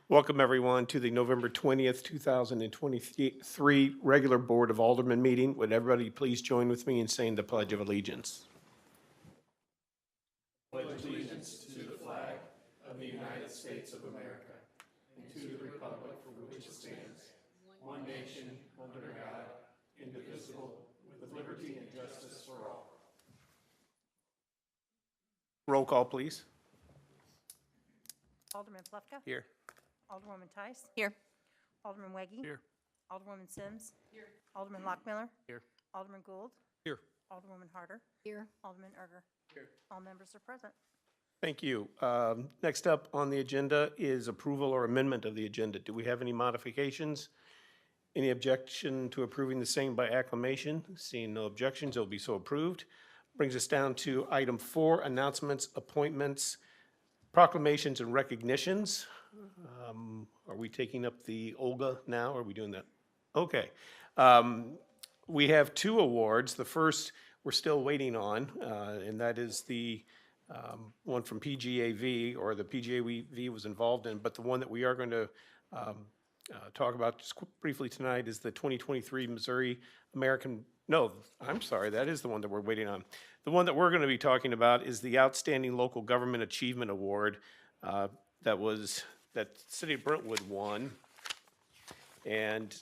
Welcome, everyone, to the November 20th, 2023 regular Board of Aldermen meeting. Would everybody please join with me in saying the Pledge of Allegiance? Pledge allegiance to the flag of the United States of America and to the republic for which it stands, one nation, under God, indivisible, with liberty and justice for all. Roll call, please. Alderman Plufka. Here. Alderwoman Tice. Here. Alderman Weggie. Here. Alderwoman Sims. Here. Alderman Lockmiller. Here. Alderman Gould. Here. Alderwoman Harder. Here. Alderman Erger. Here. All members are present. Thank you. Next up on the agenda is approval or amendment of the agenda. Do we have any modifications? Any objection to approving the same by acclamation? Seeing no objections, it will be so approved. Brings us down to item 4, announcements, appointments, proclamations, and recognitions. Are we taking up the Olga now? Are we doing that? Okay. We have 2 awards. The first we're still waiting on, and that is the one from PGAV, or the PGAV was involved in, but the one that we are going to talk about just briefly tonight is the 2023 Missouri American, no, I'm sorry, that is the one that we're waiting on. The one that we're going to be talking about is the Outstanding Local Government Achievement Award that City of Brentwood won. And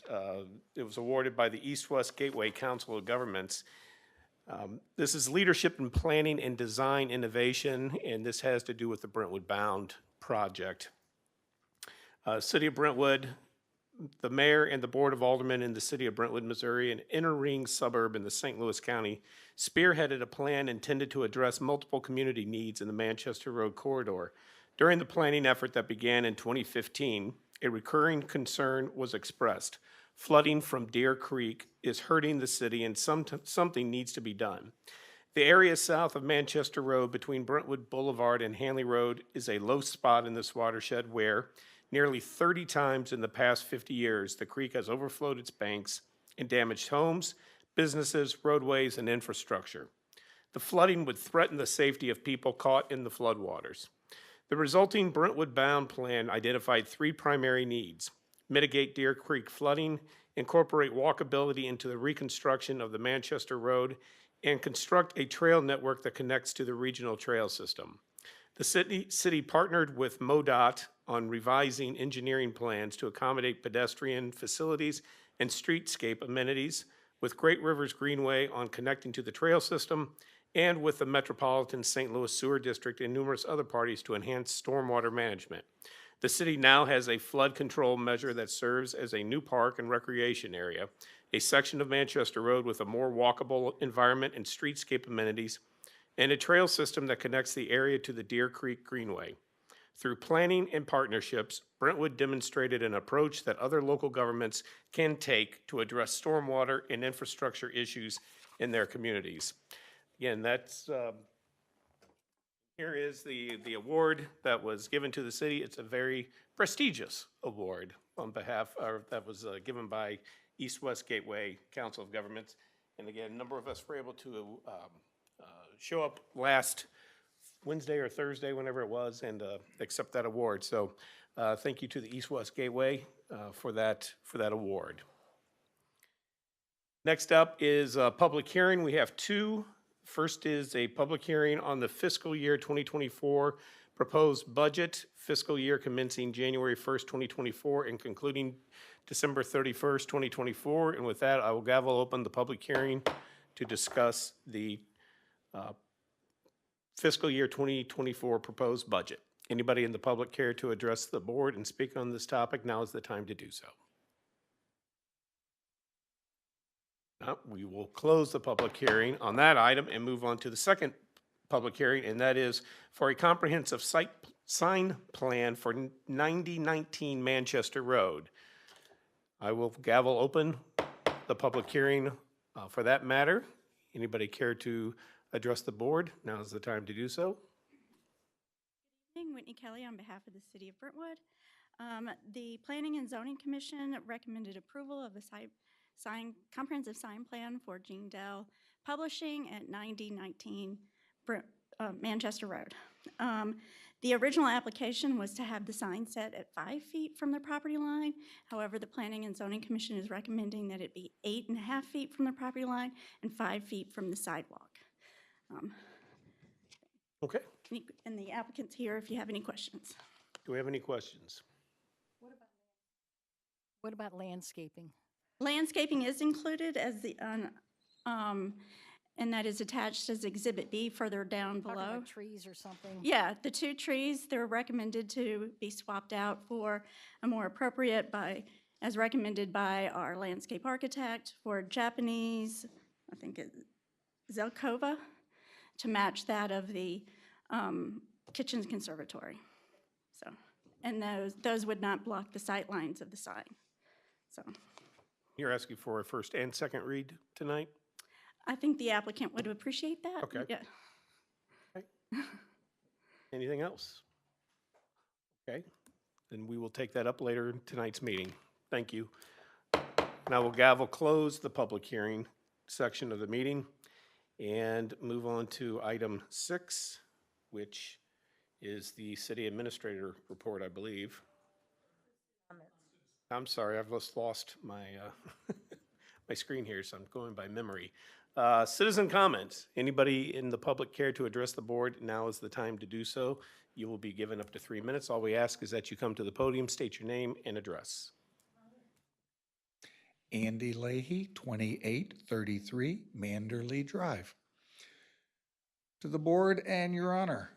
it was awarded by the East-West Gateway Council of Governments. This is leadership in planning and design innovation, and this has to do with the Brentwood Bound project. City of Brentwood, the mayor and the Board of Aldermen in the city of Brentwood, Missouri, an inner ring suburb in the St. Louis County, spearheaded a plan intended to address multiple community needs in the Manchester Road corridor. During the planning effort that began in 2015, a recurring concern was expressed. Flooding from Deer Creek is hurting the city, and something needs to be done. The area south of Manchester Road between Brentwood Boulevard and Hanley Road is a low spot in this watershed where, nearly 30 times in the past 50 years, the creek has overflowed its banks and damaged homes, businesses, roadways, and infrastructure. The flooding would threaten the safety of people caught in the floodwaters. The resulting Brentwood Bound plan identified 3 primary needs: mitigate Deer Creek flooding, incorporate walkability into the reconstruction of the Manchester Road, and construct a trail network that connects to the regional trail system. The city partnered with MoDOT on revising engineering plans to accommodate pedestrian facilities and streetscape amenities, with Great Rivers Greenway on connecting to the trail system, and with the Metropolitan St. Louis Sewer District and numerous other parties to enhance stormwater management. The city now has a flood control measure that serves as a new park and recreation area, a section of Manchester Road with a more walkable environment and streetscape amenities, and a trail system that connects the area to the Deer Creek Greenway. Through planning and partnerships, Brentwood demonstrated an approach that other local governments can take to address stormwater and infrastructure issues in their communities. Again, here is the award that was given to the city. It's a very prestigious award that was given by East-West Gateway Council of Governments. And again, a number of us were able to show up last Wednesday or Thursday, whenever it was, and accept that award. So thank you to the East-West Gateway for that award. Next up is a public hearing. We have 2. First is a public hearing on the fiscal year 2024 proposed budget, fiscal year commencing January 1st, 2024 and concluding December 31st, 2024. And with that, I will gavel open the public hearing to discuss the fiscal year 2024 proposed budget. Anybody in the public care to address the board and speak on this topic? Now is the time to do so. We will close the public hearing on that item and move on to the second public hearing, and that is for a comprehensive sign plan for 9019 Manchester Road. I will gavel open the public hearing for that matter. Anybody care to address the board? Now is the time to do so. Good evening, Whitney Kelly on behalf of the City of Brentwood. The Planning and Zoning Commission recommended approval of the comprehensive sign plan for Jean Dell Publishing at 9019 Manchester Road. The original application was to have the sign set at 5 feet from the property line. However, the Planning and Zoning Commission is recommending that it be 8.5 feet from the property line and 5 feet from the sidewalk. Okay, And the applicant's here if you have any questions. do we have any questions? What about landscaping? Landscaping is included as and that is attached as Exhibit B further down Talking below. about trees or something? Yeah, the 2 trees, they're recommended to be swapped out for a more appropriate as recommended by our landscape architect for Japanese, I think Zelkova, to match that of the kitchen conservatory. So, and those would not block the sight lines of the sign. So You're asking for a first and second read tonight? I think the applicant would appreciate that. Okay. Yeah. Anything else? Okay, then we will take that up later in tonight's meeting. Thank you. Now we'll gavel close the public hearing section of the meeting and move on to item 6, which is the city administrator report, I believe. I'm sorry, I've just lost my, my screen here, so I'm going by memory. Citizen comments. Anybody in the public care to address the board? Now is the time to do so. You will be given up to 3 minutes. All we ask is that you come to the podium, state your name and address. Andy Leahy, 2833 Manderley Drive. To the board and your honor,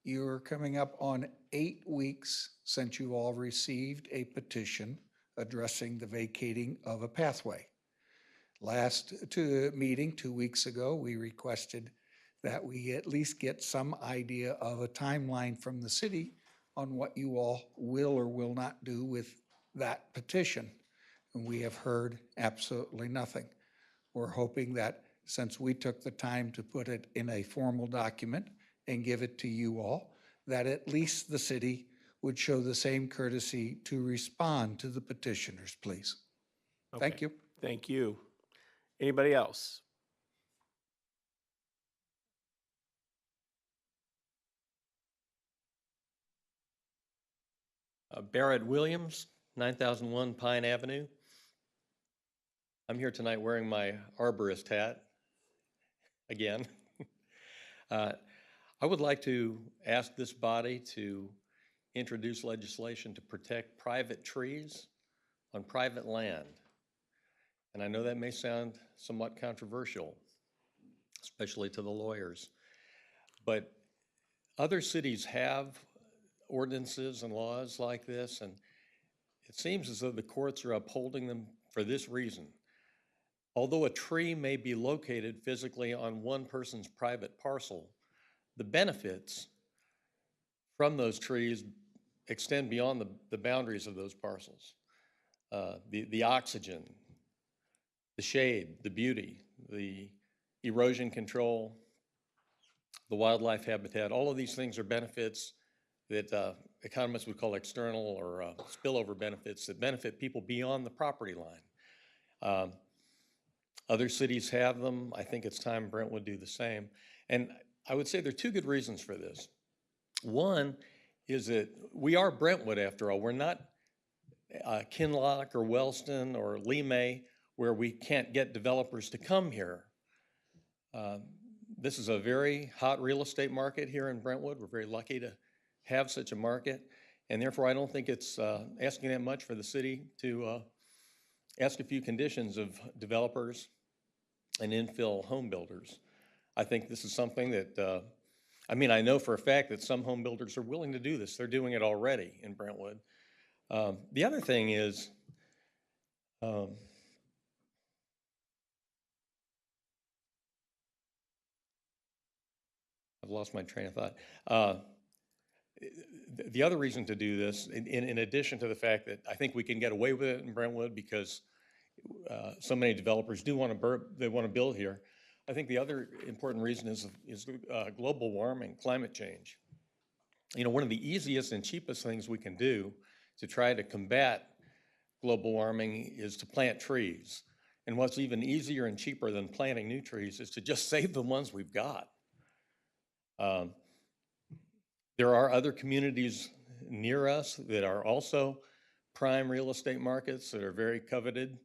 you are coming up on 8 weeks since you all received a petition addressing the vacating of a pathway. Last meeting 2 weeks ago, we requested that we at least get some idea of a timeline from the city on what you all will or will not do with that petition. And we have heard absolutely nothing. We're hoping that since we took the time to put it in a formal document and give it to you all, that at least the city would show the same courtesy to respond to the petitioners, please. Thank Okay. you. Thank you. Anybody else? Barrett Williams, 9001 Pine Avenue. I'm here tonight wearing my arborist hat again. I would like to ask this body to introduce legislation to protect private trees on private land. And I know that may sound somewhat controversial, especially to the lawyers. But other cities have ordinances and laws like this, and it seems as though the courts are upholding them for this reason. Although a tree may be located physically on one person's private parcel, the benefits from those trees extend beyond the boundaries of those parcels. The oxygen, the shade, the beauty, the erosion control, the wildlife habitat, all of these things are benefits that economists would call external or spillover benefits that benefit people beyond the property line. Other cities have them. I think it's time Brentwood do the same. And I would say there are 2 good reasons for this. One is that we are Brentwood after all. We're not Kinloch or Wellston or Lee May, where we can't get developers to come here. This is a very hot real estate market here in Brentwood. We're very lucky to have such a market, and therefore I don't think it's asking that much for the city to ask a few conditions of developers and infill home builders. I think this is something that, I know for a fact that some home builders are willing to do this. They're doing it already in Brentwood. The other thing is, I've lost my train of thought. The other reason to do this, in addition to the fact that I think we can get away with it in Brentwood because so many developers do want to build here, I think the other important reason is global warming, climate change. You know, one of the easiest and cheapest things we can do to try to combat global warming is to plant trees. And what's even easier and cheaper than planting new trees is to just save the ones we've got. There are other communities near us that are also prime real estate markets that are very coveted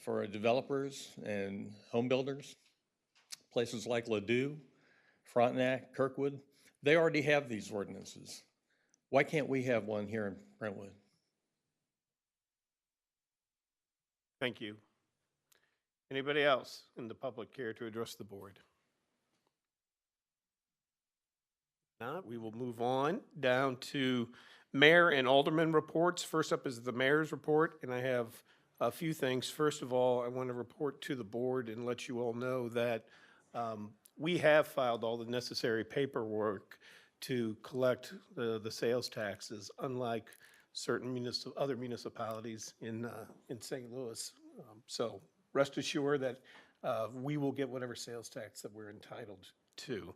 for developers and home builders. Places like Ladue, Frontenac, Kirkwood, they already have these ordinances. Why can't we have one here in Brentwood? Thank you. Anybody else in the public care to address the board? Not, we will move on down to mayor and alderman reports. First up is the mayor's report, and I have a few things. First of all, I want to report to the board and let you all know that we have filed all the necessary paperwork to collect the sales taxes, unlike certain other municipalities in St. Louis. So rest assured that we will get whatever sales tax that we're entitled to.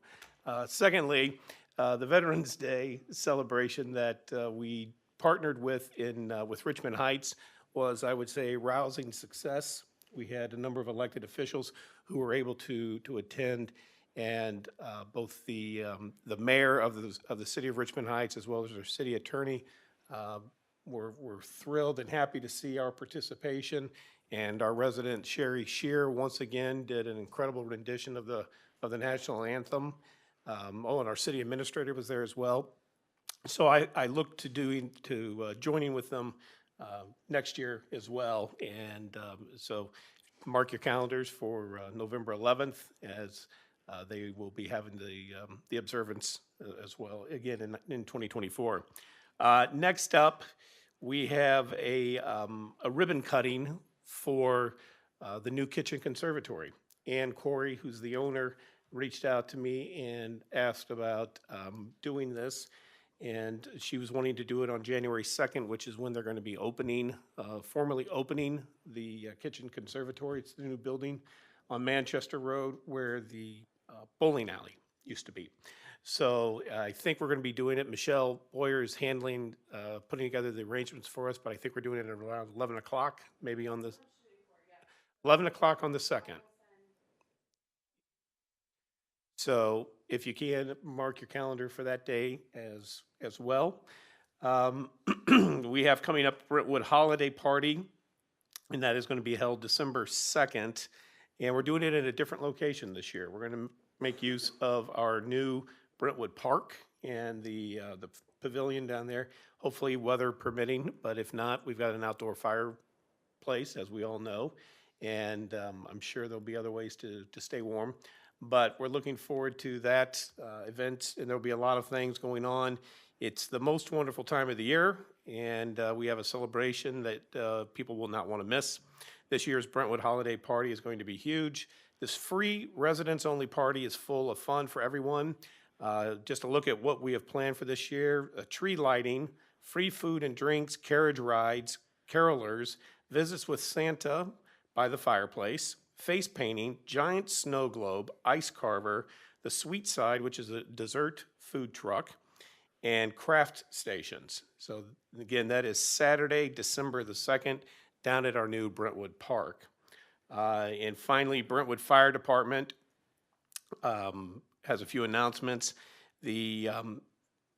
Secondly, the Veterans Day celebration that we partnered with with Richmond Heights was, I would say, a rousing success. We had a number of elected officials who were able to attend, and both the mayor of the city of Richmond Heights as well as their city attorney were thrilled and happy to see our participation. And our resident Sherry Shear once again did an incredible rendition of the national anthem. And our city administrator was there as well. So I look to joining with them next year as well. And so mark your calendars for November 11th as they will be having the observance as well, again in 2024. Next up, we have a ribbon cutting for the new kitchen conservatory. Ann Corey, who's the owner, reached out to me and asked about doing this. And she was wanting to do it on January 2nd, which is when they're going to be formally opening the kitchen conservatory. It's the new building on Manchester Road where the bowling alley used to be. So I think we're going to be doing it. Michelle Boyer is handling, putting together the arrangements for us, but I think we're doing it at around 11 o'clock, maybe on the 11 o'clock on the 2nd. So if you can, mark your calendar for that day as well. We have coming up Brentwood Holiday Party, and that is going to be held December 2nd. And we're doing it in a different location this year. We're going to make use of our new Brentwood Park and the pavilion down there, hopefully weather permitting, but if not, we've got an outdoor fireplace, as we all know, and I'm sure there'll be other ways to stay warm. But we're looking forward to that event, and there'll be a lot of things going on. It's the most wonderful time of the year, and we have a celebration that people will not want to miss. This year's Brentwood Holiday Party is going to be huge. This free residents-only party is full of fun for everyone. Just a look at what we have planned for this year: tree lighting, free food and drinks, carriage rides, carolers, visits with Santa by the fireplace, face painting, giant snow globe, ice carver, the Sweet Side, which is a dessert food truck, and craft stations. So again, that is Saturday, December the 2nd, down at our new Brentwood Park. And finally, Brentwood Fire Department has a few announcements. The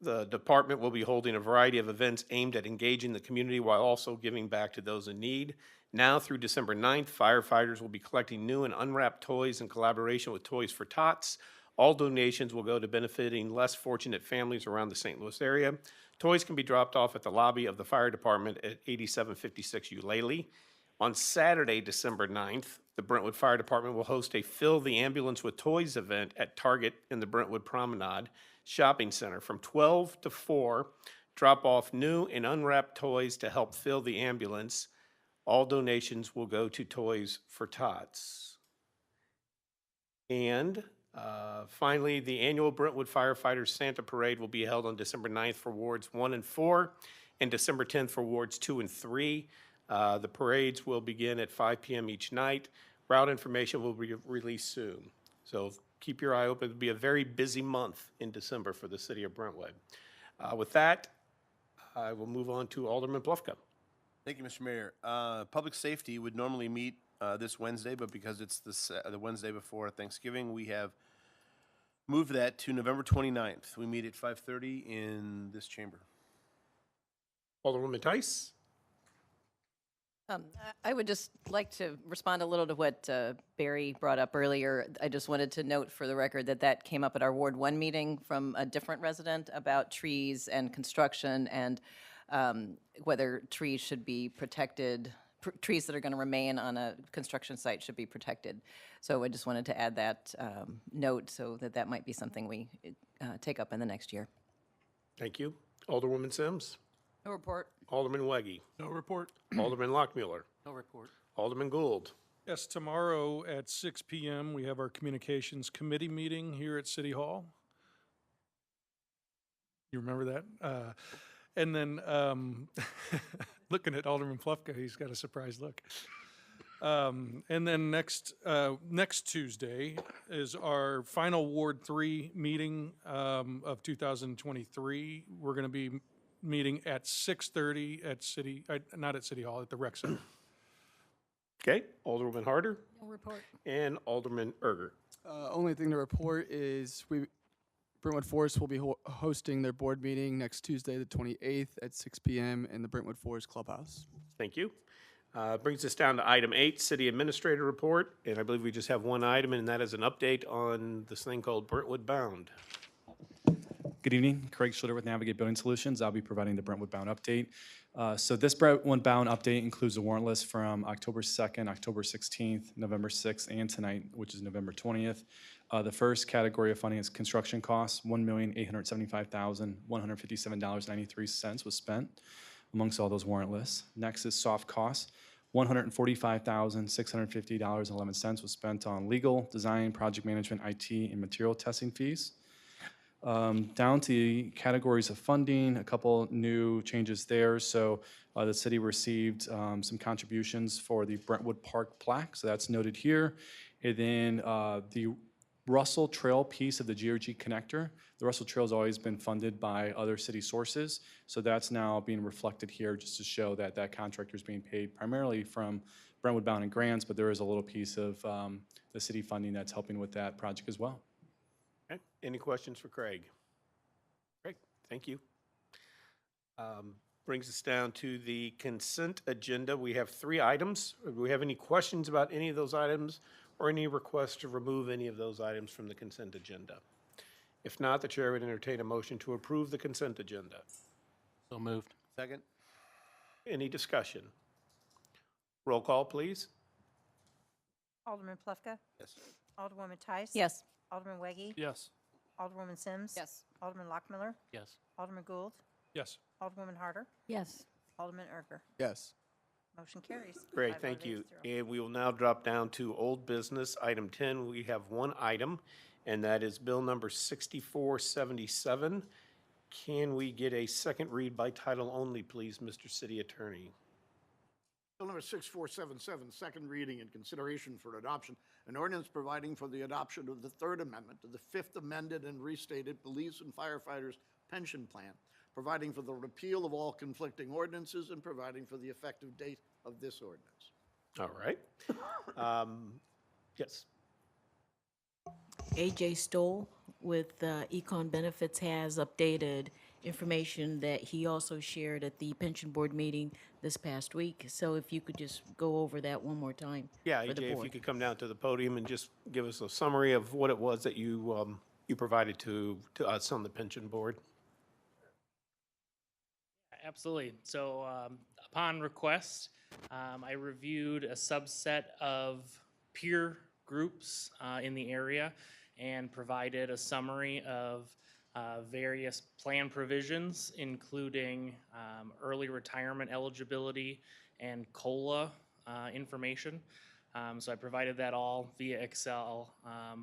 department will be holding a variety of events aimed at engaging the community while also giving back to those in need. Now through December 9th, firefighters will be collecting new and unwrapped toys in collaboration with Toys for Tots. All donations will go to benefiting less fortunate families around the St. Louis area. Toys can be dropped off at the lobby of the fire department at 8756 Eulalie. On Saturday, December 9th, the Brentwood Fire Department will host a Fill the Ambulance with Toys event at Target in the Brentwood Promenade Shopping Center from 12 to 4. Drop off new and unwrapped toys to help fill the ambulance. All donations will go to Toys for Tots. And finally, the annual Brentwood Firefighters Santa Parade will be held on December 9th for Wards 1 and 4 and December 10th for Wards 2 and 3. The parades will begin at 5 p.m. each night. Route information will be released soon. So keep your eye open. It'll be a very busy month in December for the city of Brentwood. With that, I will move on to Alderman Blufka. Thank you, Mr. Mayor. Public safety would normally meet this Wednesday, but because it's the Wednesday before Thanksgiving, we have Move that to November 29th. We meet at 5:30 in this chamber. Alderwoman Tice? I would just like to respond a little to what Barry brought up earlier. I just wanted to note for the record that that came up at our Ward 1 meeting from a different resident about trees and construction and whether trees should be protected, trees that are going to remain on a construction site should be protected. So I just wanted to add that note so that that might be something we take up in the next year. Thank you. Alderwoman Sims? No report. Alderman Weggie? No report. Alderman Lockmuller? No report. Alderman Gould? Yes, tomorrow at 6 PM, we have our Communications Committee meeting here at City Hall. You remember that? And then, looking at Alderman Plufka, he's got a surprised look. And then next Tuesday is our final Ward 3 meeting of 2023. We're going to be meeting at 6:30 at not at City Hall, at the Rec Center. Okay, Alderwoman Harder No report. and Alderman Erger. Only thing to report is Brentwood Forest will be hosting their board meeting next Tuesday, the 28th at 6 PM in the Brentwood Forest Clubhouse. Thank you. Brings us down to item 8, City Administrator Report, and I believe we just have one item, and that is an update on this thing called Brentwood Bound. Good evening, Craig Schlitter with Navigate Building Solutions. I'll be providing the Brentwood Bound update. So this Brentwood Bound update includes a warrant list from October 2nd, October 16th, November 6th, and tonight, which is November 20th. The first category of funding is construction costs. $1,875,157.93 was spent amongst all those warrant lists. Next is soft costs. $145,650.11 was spent on legal, design, project management, IT, and material testing fees. Down to the categories of funding, a couple new changes there. So the city received some contributions for the Brentwood Park plaque, so that's noted here. And then the Russell Trail piece of the GRG connector. The Russell Trail has always been funded by other city sources, so that's now being reflected here just to show that that contractor is being paid primarily from Brentwood Bound and grants, but there is a little piece of the city funding that's helping with that project as well. Okay, any questions for Craig? Craig, thank you. Brings us down to the consent agenda. We have 3 items. Do we have any questions about any of those items or any requests to remove any of those items from the consent agenda? If not, the chair would entertain a motion to approve the consent agenda. So moved. Second? Any discussion? Roll call, please. Alderman Plufka? Yes. Alderwoman Tice? Yes. Alderman Weggie? Yes. Alderwoman Sims? Yes. Alderman Lockmiller? Yes. Alderman Gould? Yes. Alderwoman Harder? Yes. Alderman Erger? Yes. Motion carries. Great, 5 thank votes, you. 0. And we will now drop down to old business. Item 10, we have one item, and that is bill number 6477. Can we get a second read by title only, please, Mr. City Attorney? Bill number 6477, second reading and consideration for adoption, an ordinance providing for the adoption of the Third Amendment to the Fifth Amended and Restated Police and Firefighters Pension Plan, providing for the repeal of all conflicting ordinances and providing for the effective date of this ordinance. All right. Yes. AJ Stoll with Econ Benefits has updated information that he also shared at the pension board meeting this past week. So if you could just go over that one more time. Yeah, for the AJ, if you board. could come down to the podium and just give us a summary of what it was that you provided to us on the pension board. Absolutely. So upon request, I reviewed a subset of peer groups in the area and provided a summary of various plan provisions, including early retirement eligibility and COLA information. So I provided that all via Excel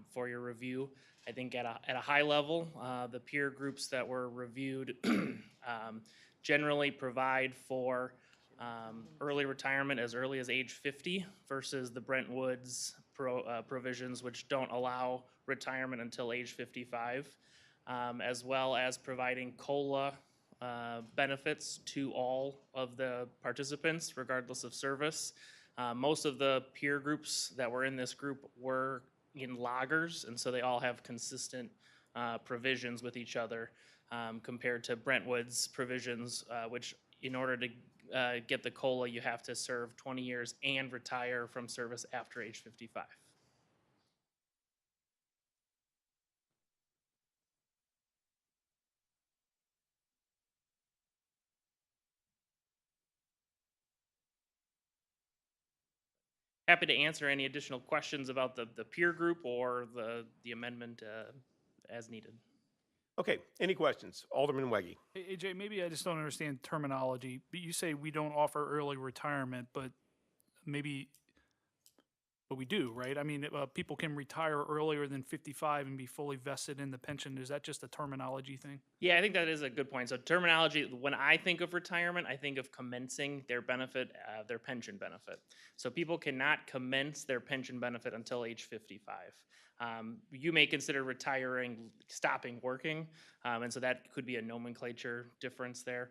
for your review. I think at a high level, the peer groups that were reviewed generally provide for early retirement as early as age 50 versus the Brentwood's provisions, which don't allow retirement until age 55, as well as providing COLA benefits to all of the participants, regardless of service. Most of the peer groups that were in this group were in loggers, and so they all have consistent provisions with each other compared to Brentwood's provisions, which in order to get the COLA, you have to serve 20 years and retire from service after age 55. Happy to answer any additional questions about the peer group or the amendment as needed. Okay, any questions? Alderman Weggie. Hey, AJ, maybe I just don't understand terminology, but you say we don't offer early retirement, but we do, right? I mean, people can retire earlier than 55 and be fully vested in the pension. Is that just a terminology thing? Yeah, I think that is a good point. So terminology, when I think of retirement, I think of commencing their benefit, their pension benefit. So people cannot commence their pension benefit until age 55. You may consider retiring, stopping working, and so that could be a nomenclature difference there.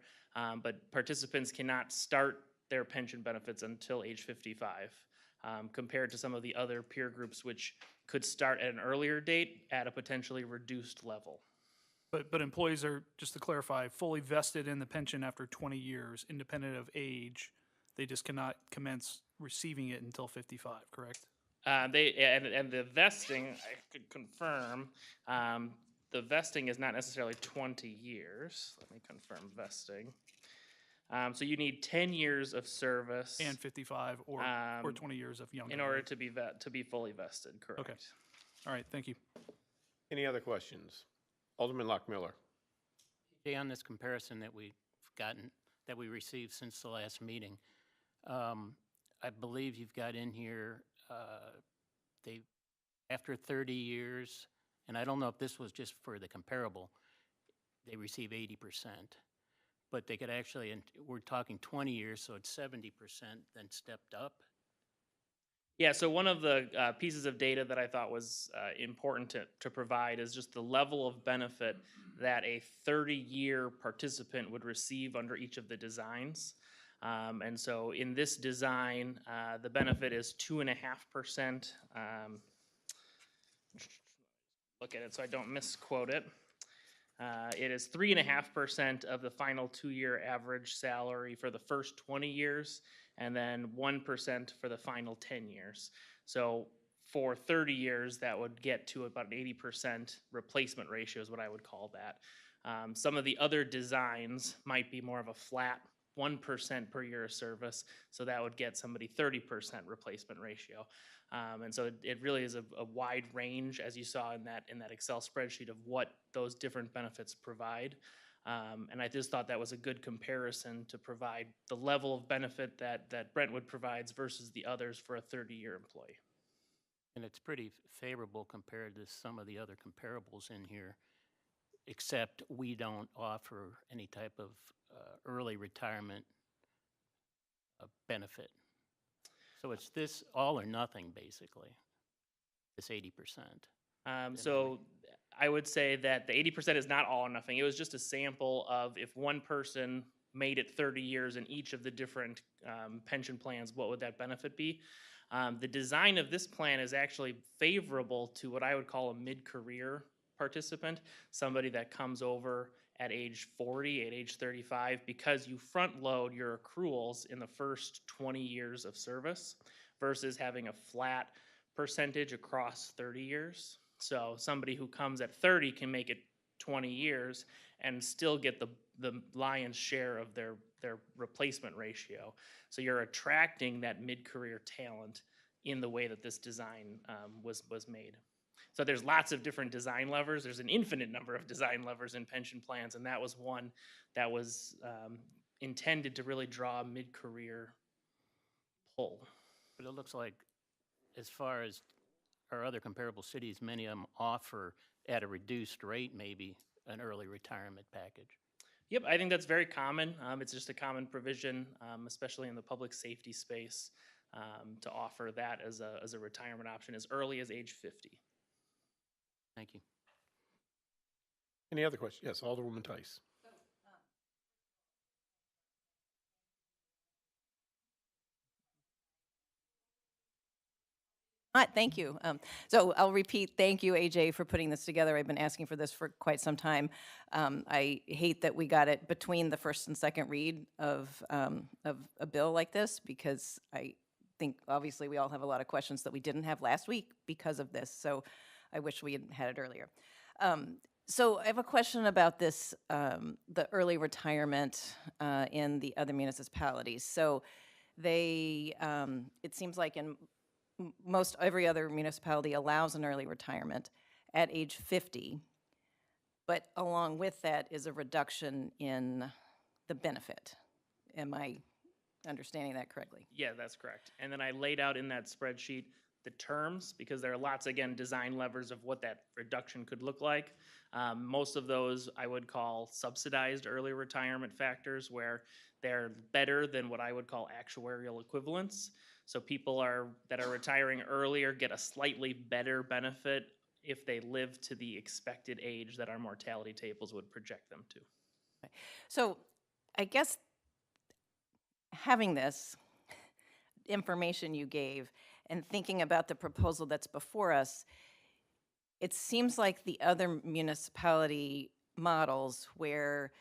But participants cannot start their pension benefits until age 55. Compared to some of the other peer groups, which could start at an earlier date at a potentially reduced level. But employees are, just to clarify, fully vested in the pension after 20 years, independent of age. They just cannot commence receiving it until 55, correct? And the vesting, I could confirm, the vesting is not necessarily 20 years. Let me confirm vesting. So you need 10 years of service. And 55 or 20 years of younger. In order to be fully vested, correct. Okay. All right, thank you. Any other questions? Alderman Lockmiller. Jay, on this comparison that we've gotten, that we received since the last meeting, I believe you've got in here, after 30 years, and I don't know if this was just for the comparable, they receive 80%. But they could actually, and we're talking 20 years, so it's 70% then stepped up. Yeah, so one of the pieces of data that I thought was important to provide is just the level of benefit that a 30-year participant would receive under each of the designs. And so in this design, the benefit is 2.5%. Look at it so I don't misquote it. It is 3.5% of the final 2-year average salary for the first 20 years, and then 1% for the final 10 years. So for 30 years, that would get to about an 80% replacement ratio is what I would call that. Some of the other designs might be more of a flat 1% per year of service, so that would get somebody 30% replacement ratio. And so it really is a wide range, as you saw in that Excel spreadsheet, of what those different benefits provide. And I just thought that was a good comparison to provide the level of benefit that Brentwood provides versus the others for a 30-year employee. And it's pretty favorable compared to some of the other comparables in here, except we don't offer any type of early retirement benefit. So it's this all or nothing, basically, this 80%. So I would say that the 80% is not all or nothing. It was just a sample of if one person made it 30 years in each of the different pension plans, what would that benefit be? The design of this plan is actually favorable to what I would call a mid-career participant, somebody that comes over at age 40, at age 35, because you front load your accruals in the first 20 years of service versus having a flat percentage across 30 years. So somebody who comes at 30 can make it 20 years and still get the lion's share of their replacement ratio. So you're attracting that mid-career talent in the way that this design was made. So there's lots of different design levers. There's an infinite number of design levers in pension plans, and that was one that was intended to really draw a mid-career pull. But it looks like, as far as our other comparable cities, many of them offer at a reduced rate maybe an early retirement package. Yep, I think that's very common. It's just a common provision, especially in the public safety space, to offer that as a retirement option as early as age 50. Thank you. Any other questions? Yes, Alderwoman Tice. Thank you. So I'll repeat, thank you, AJ, for putting this together. I've been asking for this for quite some time. I hate that we got it between the first and second read of a bill like this, because I think obviously we all have a lot of questions that we didn't have last week because of this. So I wish we had it earlier. So I have a question about this, the early retirement in the other municipalities. So they, it seems like in most every other municipality allows an early retirement at age 50, but along with that is a reduction in the benefit. Am I understanding that correctly? Yeah, that's correct. And then I laid out in that spreadsheet the terms, because there are lots, again, design levers of what that reduction could look like. Most of those I would call subsidized early retirement factors, where they're better than what I would call actuarial equivalents. So people that are retiring earlier get a slightly better benefit if they live to the expected age that our mortality tables would project them to. So I guess having this information you gave and thinking about the proposal that's before us, it seems like the other municipality models where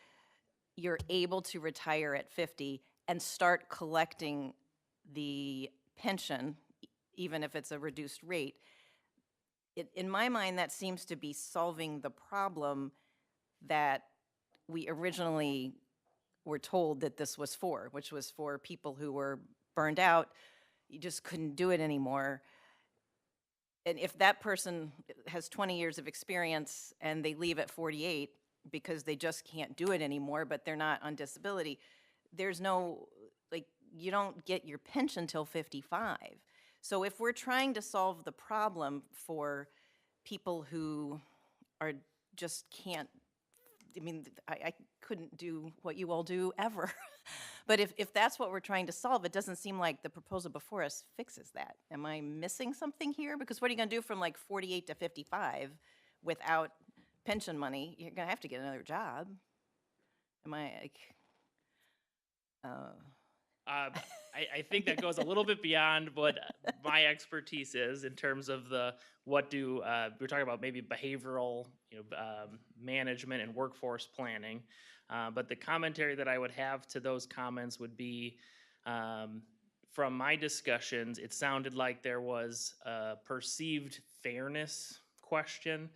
you're able to retire at 50 and start collecting the pension, even if it's a reduced rate, in my mind, that seems to be solving the problem that we originally were told that this was for, which was for people who were burned out. You just couldn't do it anymore. And if that person has 20 years of experience and they leave at 48 because they just can't do it anymore, but they're not on disability, there's no, like, you don't get your pension till 55. So if we're trying to solve the problem for people who are just can't, I mean, I couldn't do what you all do ever. But if that's what we're trying to solve, it doesn't seem like the proposal before us fixes that. Am I missing something here? Because what are you going to do from like 48 to 55 without pension money? You're going to have to get another job. Am I like... I think that goes a little bit beyond what my expertise is in terms of we're talking about maybe behavioral, management and workforce planning. But the commentary that I would have to those comments would be, from my discussions, it sounded like there was a perceived fairness question.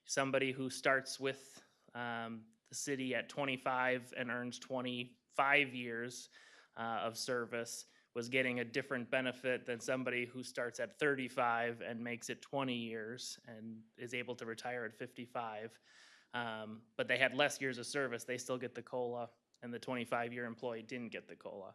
Somebody who starts with the city at 25 and earns 25 years of service was getting a different benefit than somebody who starts at 35 and makes it 20 years and is able to retire at 55. But they had less years of service, they still get the COLA, and the 25-year employee didn't get the COLA.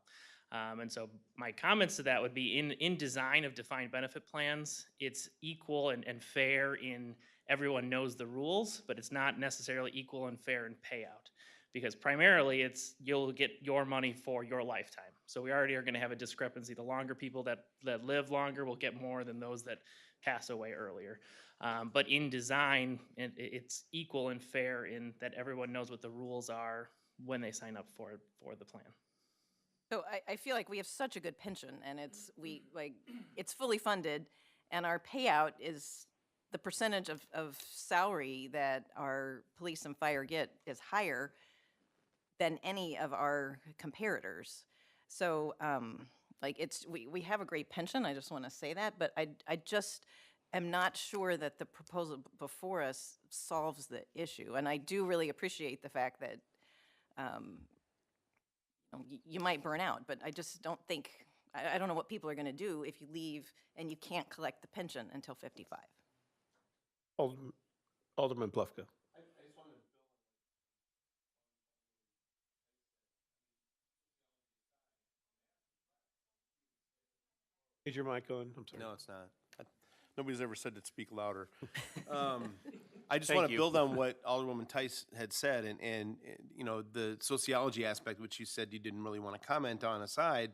And so my comments to that would be in design of defined benefit plans, it's equal and fair in everyone knows the rules, but it's not necessarily equal and fair in payout. Because primarily you'll get your money for your lifetime. So we already are going to have a discrepancy. The longer people that live longer will get more than those that pass away earlier. But in design, it's equal and fair in that everyone knows what the rules are when they sign up for the plan. So I feel like we have such a good pension, and it's fully funded, and our payout is the percentage of salary that our police and fire get is higher than any of our comparators. So we have a great pension, I just want to say that, but I just am not sure that the proposal before us solves the issue. And I do really appreciate the fact that you might burn out, but I just don't think, I don't know what people are going to do if you leave and you can't collect the pension until 55. Alderman Plufka. Is your mic on? I'm sorry. No, it's not. Nobody's ever said to speak louder. I just Thank want to you. build on what Alderwoman Tice had said, and the sociology aspect, which you said you didn't really want to comment on aside,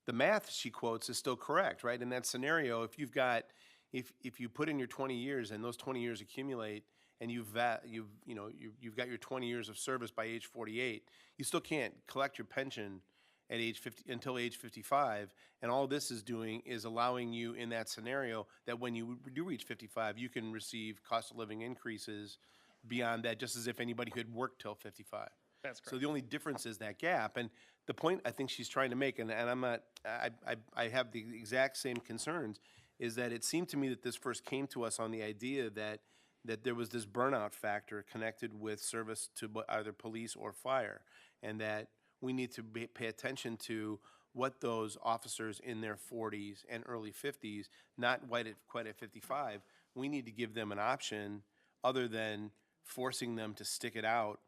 the math she quotes is still correct, right? In that scenario, if you put in your 20 years and those 20 years accumulate, and you've got your 20 years of service by age 48, you still can't collect your pension at age 50 until age 55, and all this is doing is allowing you in that scenario that when you do reach 55, you can receive cost of living increases beyond that, just as if anybody who had worked till 55. That's So correct. the only difference is that gap, and the point I think she's trying to make, and I'm not, I have the exact same concerns, is that it seemed to me that this first came to us on the idea that there was this burnout factor connected with service to either police or fire, and that we need to pay attention to what those officers in their 40s and early 50s, not quite at 55, we need to give them an option other than forcing them to stick it out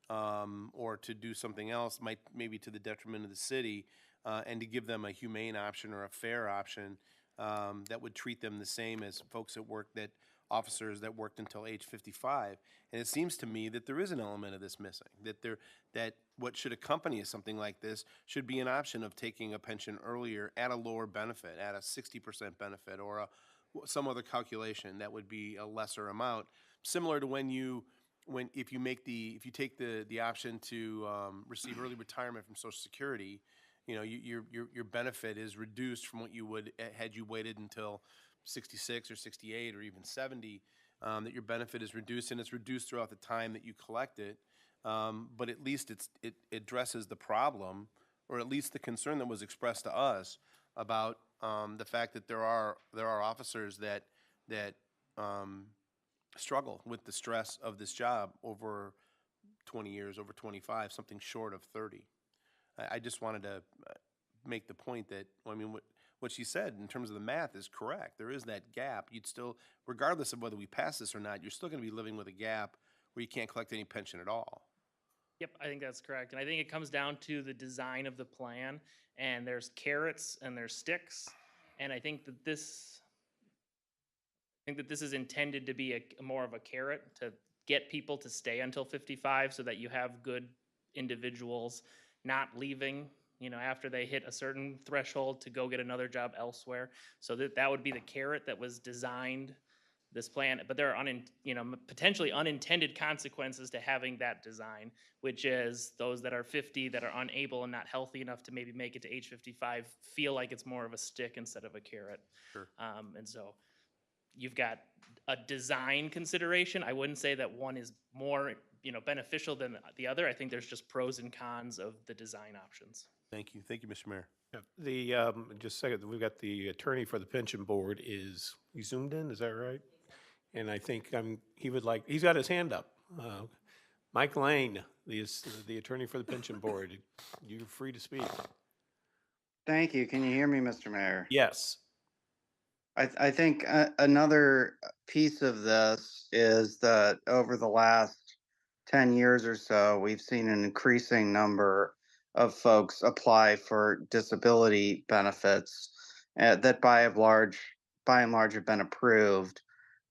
or to do something else, maybe to the detriment of the city, and to give them a humane option or a fair option that would treat them the same as folks that officers that worked until age 55. And it seems to me that there is an element of this missing, that what should accompany something like this should be an option of taking a pension earlier at a lower benefit, at a 60% benefit, or some other calculation that would be a lesser amount, similar to if you take the option to receive early retirement from Social Security, your benefit is reduced from what you would had you waited until 66 or 68 or even 70, that your benefit is reduced, and it's reduced throughout the time that you collect it. But at least it addresses the problem, or at least the concern that was expressed to us about the fact that there are officers that struggle with the stress of this job over 20 years, over 25, something short of 30. I just wanted to make the point that, what she said in terms of the math is correct. There is that gap. You'd still, regardless of whether we pass this or not, you're still going to be living with a gap where you can't collect any pension at all. Yep, I think that's correct. And I think it comes down to the design of the plan, and there's carrots and there's sticks. And I think that this is intended to be more of a carrot to get people to stay until 55 so that you have good individuals not leaving, after they hit a certain threshold to go get another job elsewhere. So that would be the carrot that was designed, this plan. But there are potentially unintended consequences to having that design, which is those that are 50 that are unable and not healthy enough to maybe make it to age 55 feel like it's more of a stick instead of a carrot. Sure. And so you've got a design consideration. I wouldn't say that one is more beneficial than the other. I think there's just pros and cons of the design options. Thank you, Mr. Mayor. Just a second, we've got the attorney for the pension board is, he zoomed in, is that right? And I think he's got his hand up. Mike Lane, the attorney for the pension board, you're free to speak. Thank you. Can you hear me, Mr. Mayor? Yes. I think another piece of this is that over the last 10 years or so, we've seen an increasing number of folks apply for disability benefits that by and large have been approved,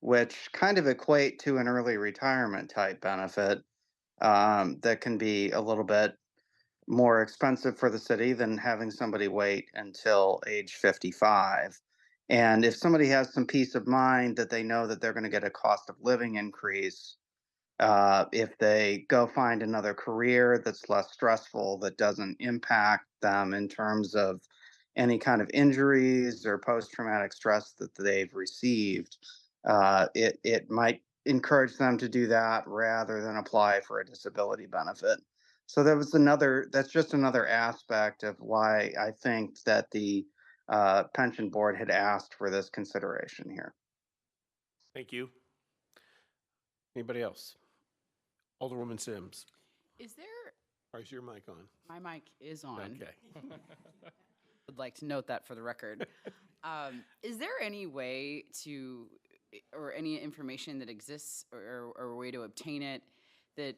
which kind of equate to an early retirement type benefit that can be a little bit more expensive for the city than having somebody wait until age 55. And if somebody has some peace of mind that they know that they're going to get a cost of living increase, if they go find another career that's less stressful, that doesn't impact them in terms of any kind of injuries or post-traumatic stress that they've received, it might encourage them to do that rather than apply for a disability benefit. So that's just another aspect of why I think that the pension board had asked for this consideration here. Thank you. Anybody else? Alderwoman Sims. Is there, Or is your mic on? my mic is on. Okay. Would like to note that for the record. Is there any way to, or any information that exists or a way to obtain it that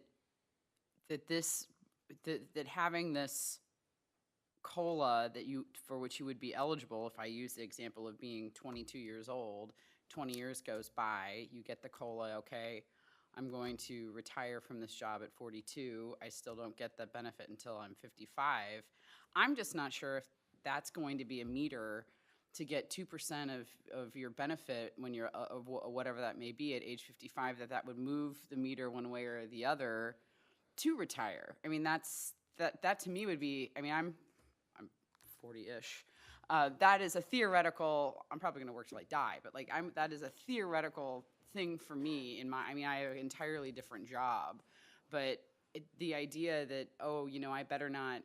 having this COLA for which you would be eligible, if I use the example of being 22 years old, 20 years goes by, you get the COLA, okay, I'm going to retire from this job at 42, I still don't get the benefit until I'm 55. I'm just not sure if that's going to be a meter to get 2% of your benefit when you're, whatever that may be at age 55, that would move the meter one way or the other to retire. I mean, that to me would be, I mean, 40-ish. That is a theoretical, I'm probably gonna work till I die, but like, that is a theoretical thing for me in my, I mean, I have an entirely different job. But the idea that, oh, you know, I better not,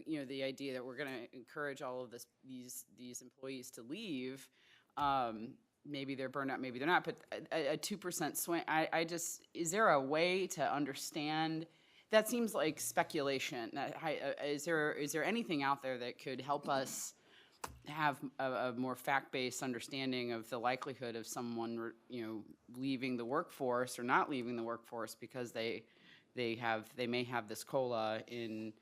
you know, the idea that we're gonna encourage all of these employees to leave, maybe they're burned out, maybe they're not, but a 2% swing, I just, is there a way to understand? That seems like speculation. Is there anything out there that could help us have a more fact-based understanding of the likelihood of someone, you know, leaving the workforce or not leaving the workforce because they may have this COLA in,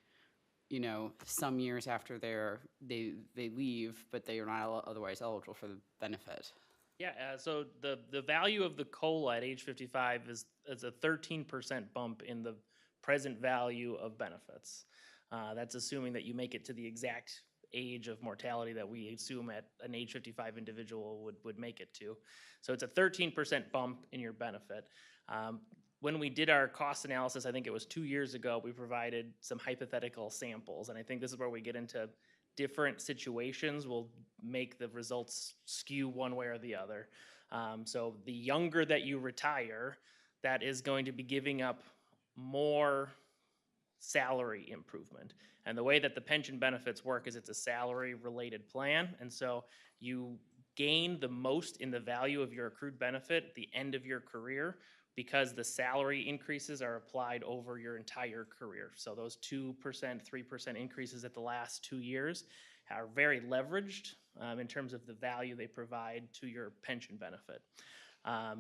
you know, some years after they leave, but they are not otherwise eligible for the benefit? Yeah, so the value of the COLA at age 55 is a 13% bump in the present value of benefits. That's assuming that you make it to the exact age of mortality that we assume at an age 55 individual would make it to. So it's a 13% bump in your benefit. When we did our cost analysis, I think it was 2 years ago, we provided some hypothetical samples. And I think this is where we get into different situations will make the results skew one way or the other. So the younger that you retire, that is going to be giving up more salary improvement. And the way that the pension benefits work is it's a salary related plan. And so you gain the most in the value of your accrued benefit at the end of your career because the salary increases are applied over your entire career. So those 2%, 3% increases at the last 2 years are very leveraged in terms of the value they provide to your pension benefit.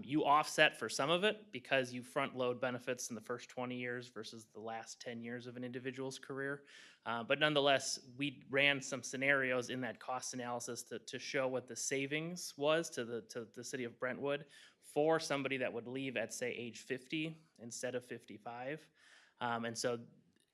You offset for some of it because you front load benefits in the first 20 years versus the last 10 years of an individual's career. But nonetheless, we ran some scenarios in that cost analysis to show what the savings was to the city of Brentwood for somebody that would leave at, say, age 50 instead of 55. And so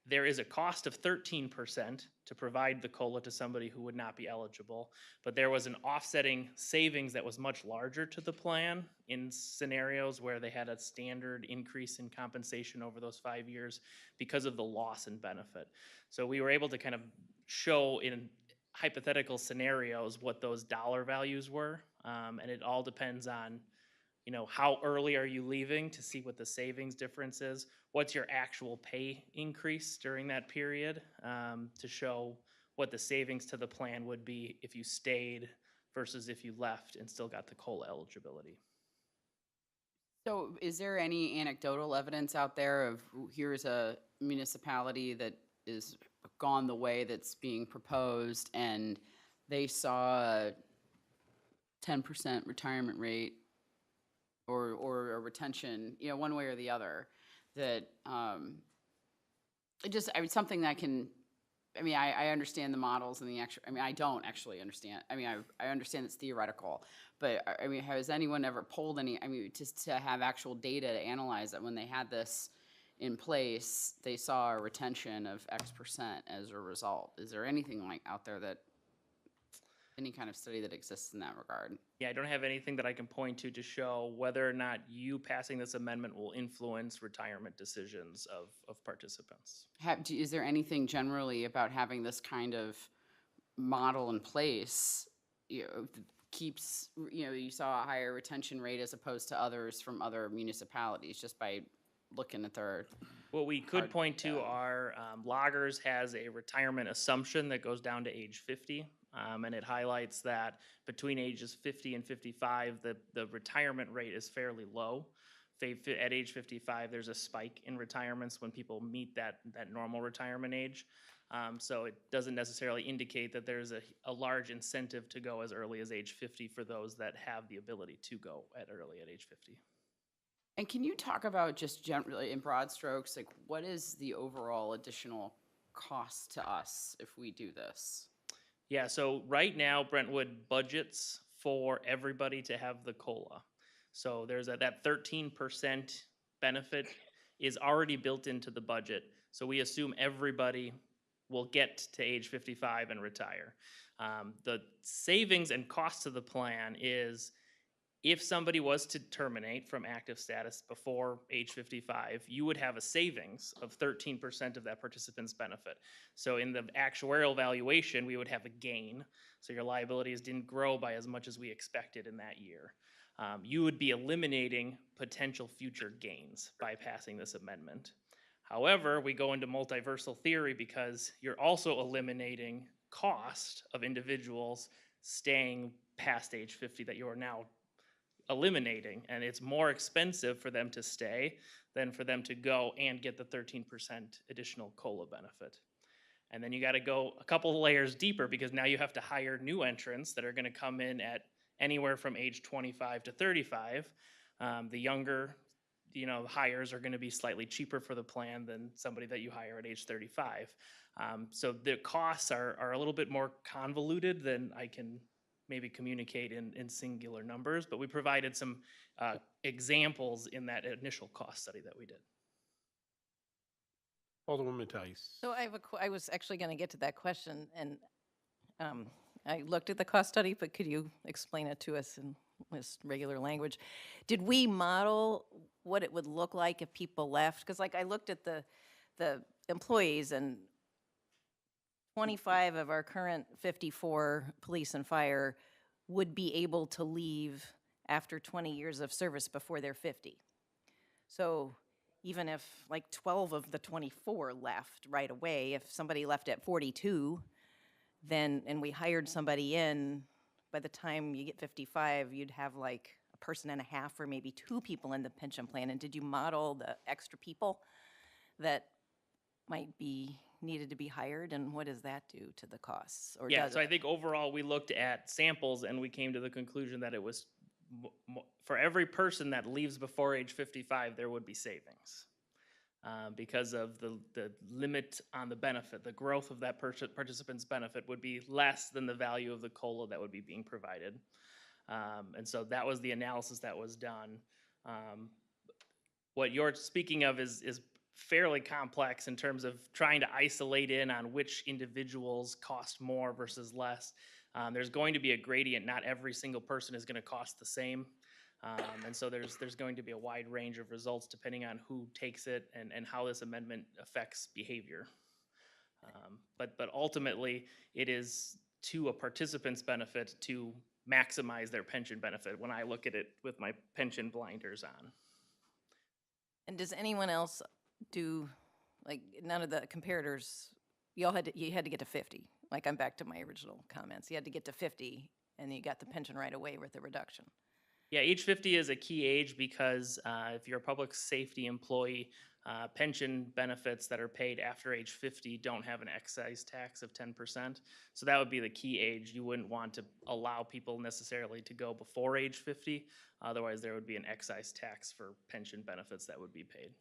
there is a cost of 13% to provide the COLA to somebody who would not be eligible, but there was an offsetting savings that was much larger to the plan in scenarios where they had a standard increase in compensation over those 5 years because of the loss in benefit. So we were able to kind of show in hypothetical scenarios what those dollar values were, and it all depends on, you know, how early are you leaving to see what the savings difference is? What's your actual pay increase during that period to show what the savings to the plan would be if you stayed versus if you left and still got the COLA eligibility. So is there any anecdotal evidence out there of here's a municipality that is gone the way that's being proposed and they saw a 10% retirement rate or a retention, you know, one way or the other, that it just, I mean, something that can, I mean, I understand the models and the actual, I mean, I don't actually understand. I mean, I understand it's theoretical, but I mean, has anyone ever polled any, I mean, just to have actual data to analyze that when they had this in place, they saw a retention of X% as a result? Is there anything like out there that, any kind of study that exists in that regard? Yeah, I don't have anything that I can point to show whether or not you passing this amendment will influence retirement decisions of participants. Is there anything generally about having this kind of model in place, you know, keeps, you know, you saw a higher retention rate as opposed to others from other municipalities just by looking at their... What we could point to are Loggers has a retirement assumption that goes down to age 50. And it highlights that between ages 50 and 55, the retirement rate is fairly low. At age 55, there's a spike in retirements when people meet that normal retirement age. So it doesn't necessarily indicate that there's a large incentive to go as early as age 50 for those that have the ability to go early at age 50. And can you talk about just generally in broad strokes, like what is the overall additional cost to us if we do this? Yeah, so right now Brentwood budgets for everybody to have the COLA. So there's that 13% benefit is already built into the budget. So we assume everybody will get to age 55 and retire. The savings and cost of the plan is if somebody was to terminate from active status before age 55, you would have a savings of 13% of that participant's benefit. So in the actuarial valuation, we would have a gain. So your liabilities didn't grow by as much as we expected in that year. You would be eliminating potential future gains by passing this amendment. However, we go into multiversal theory because you're also eliminating cost of individuals staying past age 50 that you are now eliminating, and it's more expensive for them to stay than for them to go and get the 13% additional COLA benefit. And then you got to go a couple of layers deeper because now you have to hire new entrants that are going to come in at anywhere from age 25 to 35. The younger, hires are going to be slightly cheaper for the plan than somebody that you hire at age 35. So the costs are a little bit more convoluted than I can maybe communicate in singular numbers, but we provided some examples in that initial cost study that we did. Alderwoman Tice. So I was actually going to get to that question, and I looked at the cost study, but could you explain it to us in just regular language? Did we model what it would look like if people left? Because I looked at the employees, and 25 of our current 54 police and fire would be able to leave after 20 years of service before they're 50. So even if 12 of the 24 left right away, if somebody left at 42, and we hired somebody in, by the time you get 55, you'd have a person and a half or maybe 2 people in the pension plan. And did you model the extra people that might be needed to be hired, and what does that do to the costs? Or Yeah, so I think overall we looked at samples and we came to the conclusion that it was for every person that leaves before age 55, there would be savings because of the limit on the benefit. The growth of that participant's benefit would be less than the value of the COLA that would be being provided. And so that was the analysis that was done. What you're speaking of is fairly complex in terms of trying to isolate in on which individuals cost more versus less. There's going to be a gradient. Not every single person is going to cost the same. And so there's going to be a wide range of results depending on who takes it and how this amendment affects behavior. But ultimately, it is to a participant's benefit to maximize their pension benefit when I look at it with my pension blinders on. And does anyone else do, none of the comparators, you had to get to 50. I'm back to my original comments. You had to get to 50, and you got the pension right away with the reduction. Yeah, age 50 is a key age because if you're a public safety employee, pension benefits that are paid after age 50 don't have an excise tax of 10%. So that would be the key age. You wouldn't want to allow people necessarily to go before age 50. Otherwise, there would be an excise tax for pension benefits that would be paid.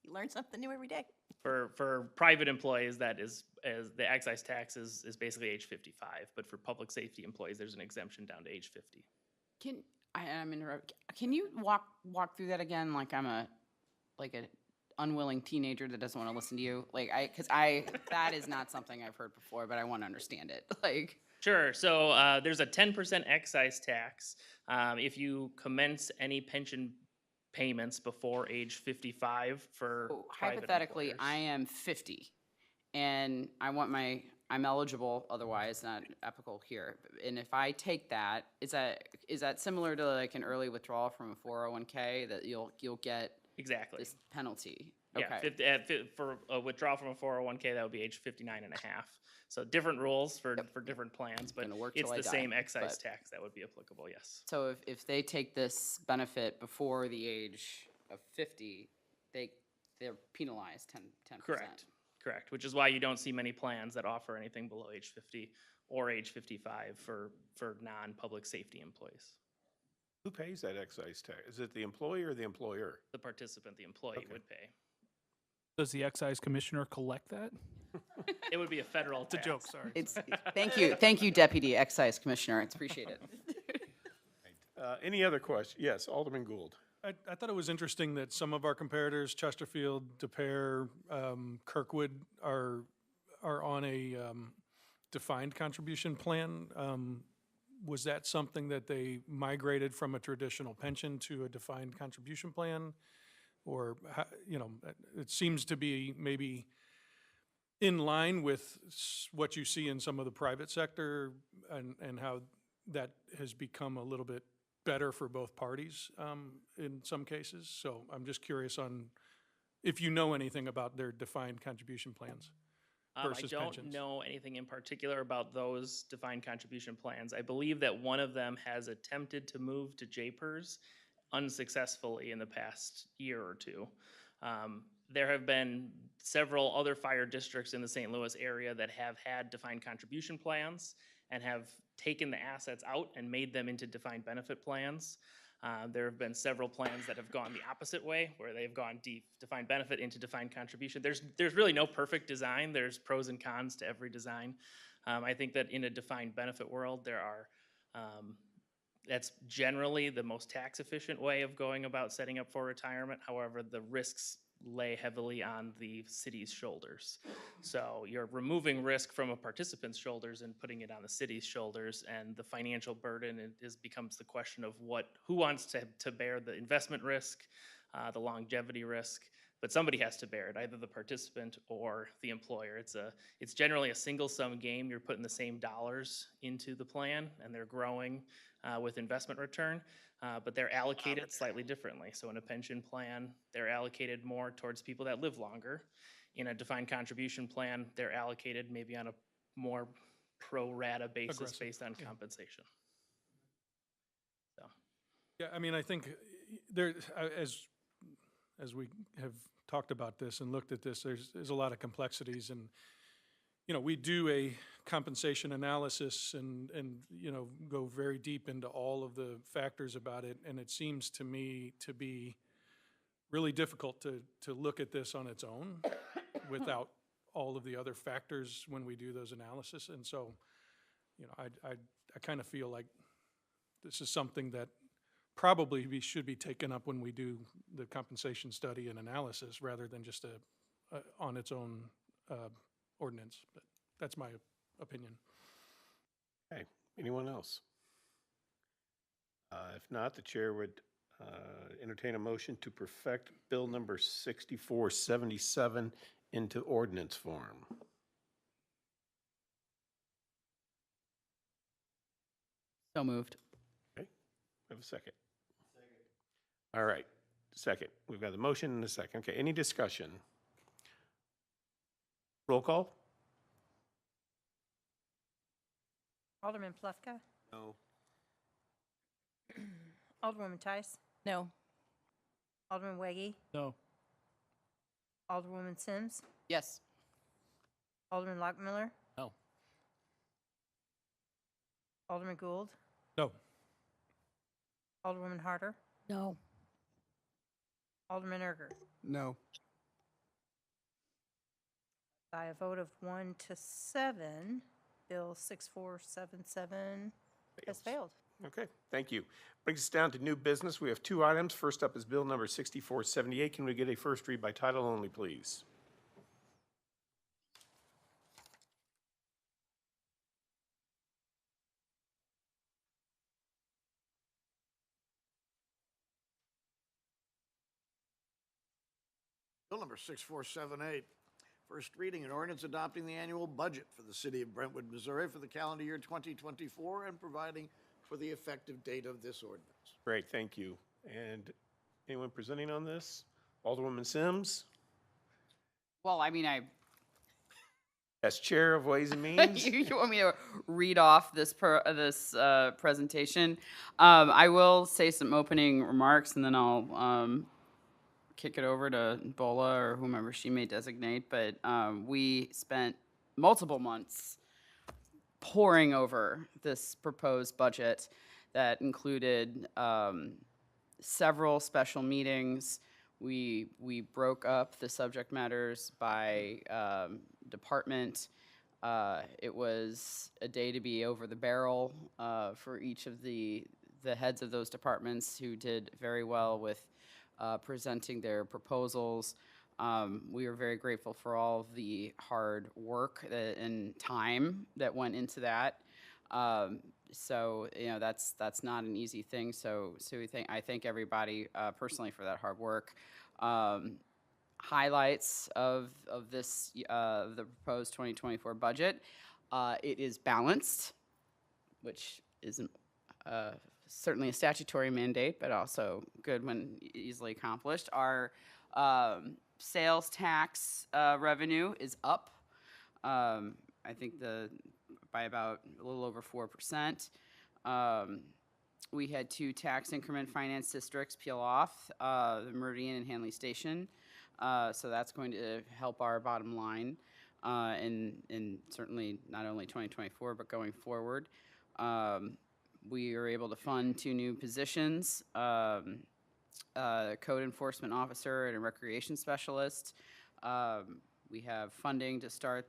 You learn something new every day. For private employees, that is the excise tax is basically age 55. But for public safety employees, there's an exemption down to age 50. Can you walk through that again? I'm an unwilling teenager that doesn't want to listen to you. That is not something I've heard before, but I want to understand it. Sure. So there's a 10% excise tax if you commence any pension payments before age 55 for hypothetically, employers. I am 50, and I'm eligible. Otherwise, not applicable here. And if I take that, is that similar to an early withdrawal from a 401k that you'll get exactly this penalty? Yeah, Okay. for a withdrawal from a 401k, that would be age 59 and a half. So different rules for different plans, but it's the same excise tax that would be applicable, yes. So if they take this benefit before the age of 50, they're penalized 10%. Correct, which is why you don't see many plans that offer anything below age 50 or age 55 for non-public safety employees. Who pays that excise tax? Is it the employee or the employer? The participant, the employee, would pay. Does the excise commissioner collect that? It would be a federal It's a tax. joke, sorry. Thank you, Deputy Excise Commissioner. It's appreciated. Any other questions? Yes, Alderman Gould. I thought it was interesting that some of our comparators, Chesterfield, De Pere, Kirkwood, are on a defined contribution plan. Was that something that they migrated from a traditional pension to a defined contribution plan? Or, it seems to be maybe in line with what you see in some of the private sector and how that has become a little bit better for both parties in some cases. So I'm just curious on if you know anything about their defined contribution plans versus I don't pensions. know anything in particular about those defined contribution plans. I believe that one of them has attempted to move to JPERS unsuccessfully in the past year or two. There have been several other fire districts in the St. Louis area that have had defined contribution plans and have taken the assets out and made them into defined benefit plans. There have been several plans that have gone the opposite way, where they've gone defined benefit into defined contribution. There's really no perfect design. There's pros and cons to every design. I think that in a defined benefit world, there are that's generally the most tax efficient way of going about setting up for retirement. However, the risks lay heavily on the city's shoulders. So you're removing risk from a participant's shoulders and putting it on the city's shoulders, and the financial burden becomes the question of who wants to bear the investment risk, the longevity risk, but somebody has to bear it, either the participant or the employer. It's generally a single sum game. You're putting the same dollars into the plan, and they're growing with investment return. But they're allocated slightly differently. So in a pension plan, they're allocated more towards people that live longer. In a defined contribution plan, they're allocated maybe on a more pro rata basis Aggressive, based on yeah. compensation. So. Yeah, I mean, I think there, as we have talked about this and looked at this, there's a lot of complexities, and we do a compensation analysis and go very deep into all of the factors about it, and it seems to me to be really difficult to look at this on its own without all of the other factors when we do those analysis. And so, I kind of feel like this is something that probably should be taken up when we do the compensation study and analysis rather than just on its own ordinance. But that's my opinion. Okay, anyone else? If not, the chair would entertain a motion to perfect Bill number 6477 into ordinance form. So moved. Okay, we have a second. All right, second. We've got a motion and a second. Okay, any discussion? Roll call? Alderman Plufka? No. Alderwoman Tice? No. Alderman Weggie? No. Alderwoman Sims? Yes. Alderman Lockmiller? No. Alderman Gould? No. Alderwoman Harder? No. Alderman Erger? No. By a vote of 1 to 7, Bill 6477 has failed. Okay, thank you. Brings us down to new business. We have two items. First up is Bill number 6478. Can we get a first read by title only, please? Bill number 6478, first reading, an ordinance adopting the annual budget for the city of Brentwood, Missouri for the calendar year 2024 and providing for the effective date of this ordinance. Great, thank you. And anyone presenting on this? Alderwoman Sims? Well, I mean, As Chair of Ways and Means? you want me to read off this presentation? I will say some opening remarks, and then I'll kick it over to Bola or whomever she may designate. But we spent multiple months poring over this proposed budget that included several special meetings. We broke up the subject matters by department. It was a day to be over the barrel for each of the heads of those departments, who did very well with presenting their proposals. We are very grateful for all of the hard work and time that went into that. So, you know, that's not an easy thing. So I thank everybody personally for that hard work. Highlights of this, of the proposed 2024 budget. It is balanced, which isn't certainly a statutory mandate, but also good when easily accomplished. Our sales tax revenue is up. I think by about a little over 4%. We had 2 tax increment finance districts peel off, the Meridian and Hanley Station. So that's going to help our bottom line, and certainly not only 2024, but going forward. We are able to fund 2 new positions, code enforcement officer and a recreation specialist. We have funding to start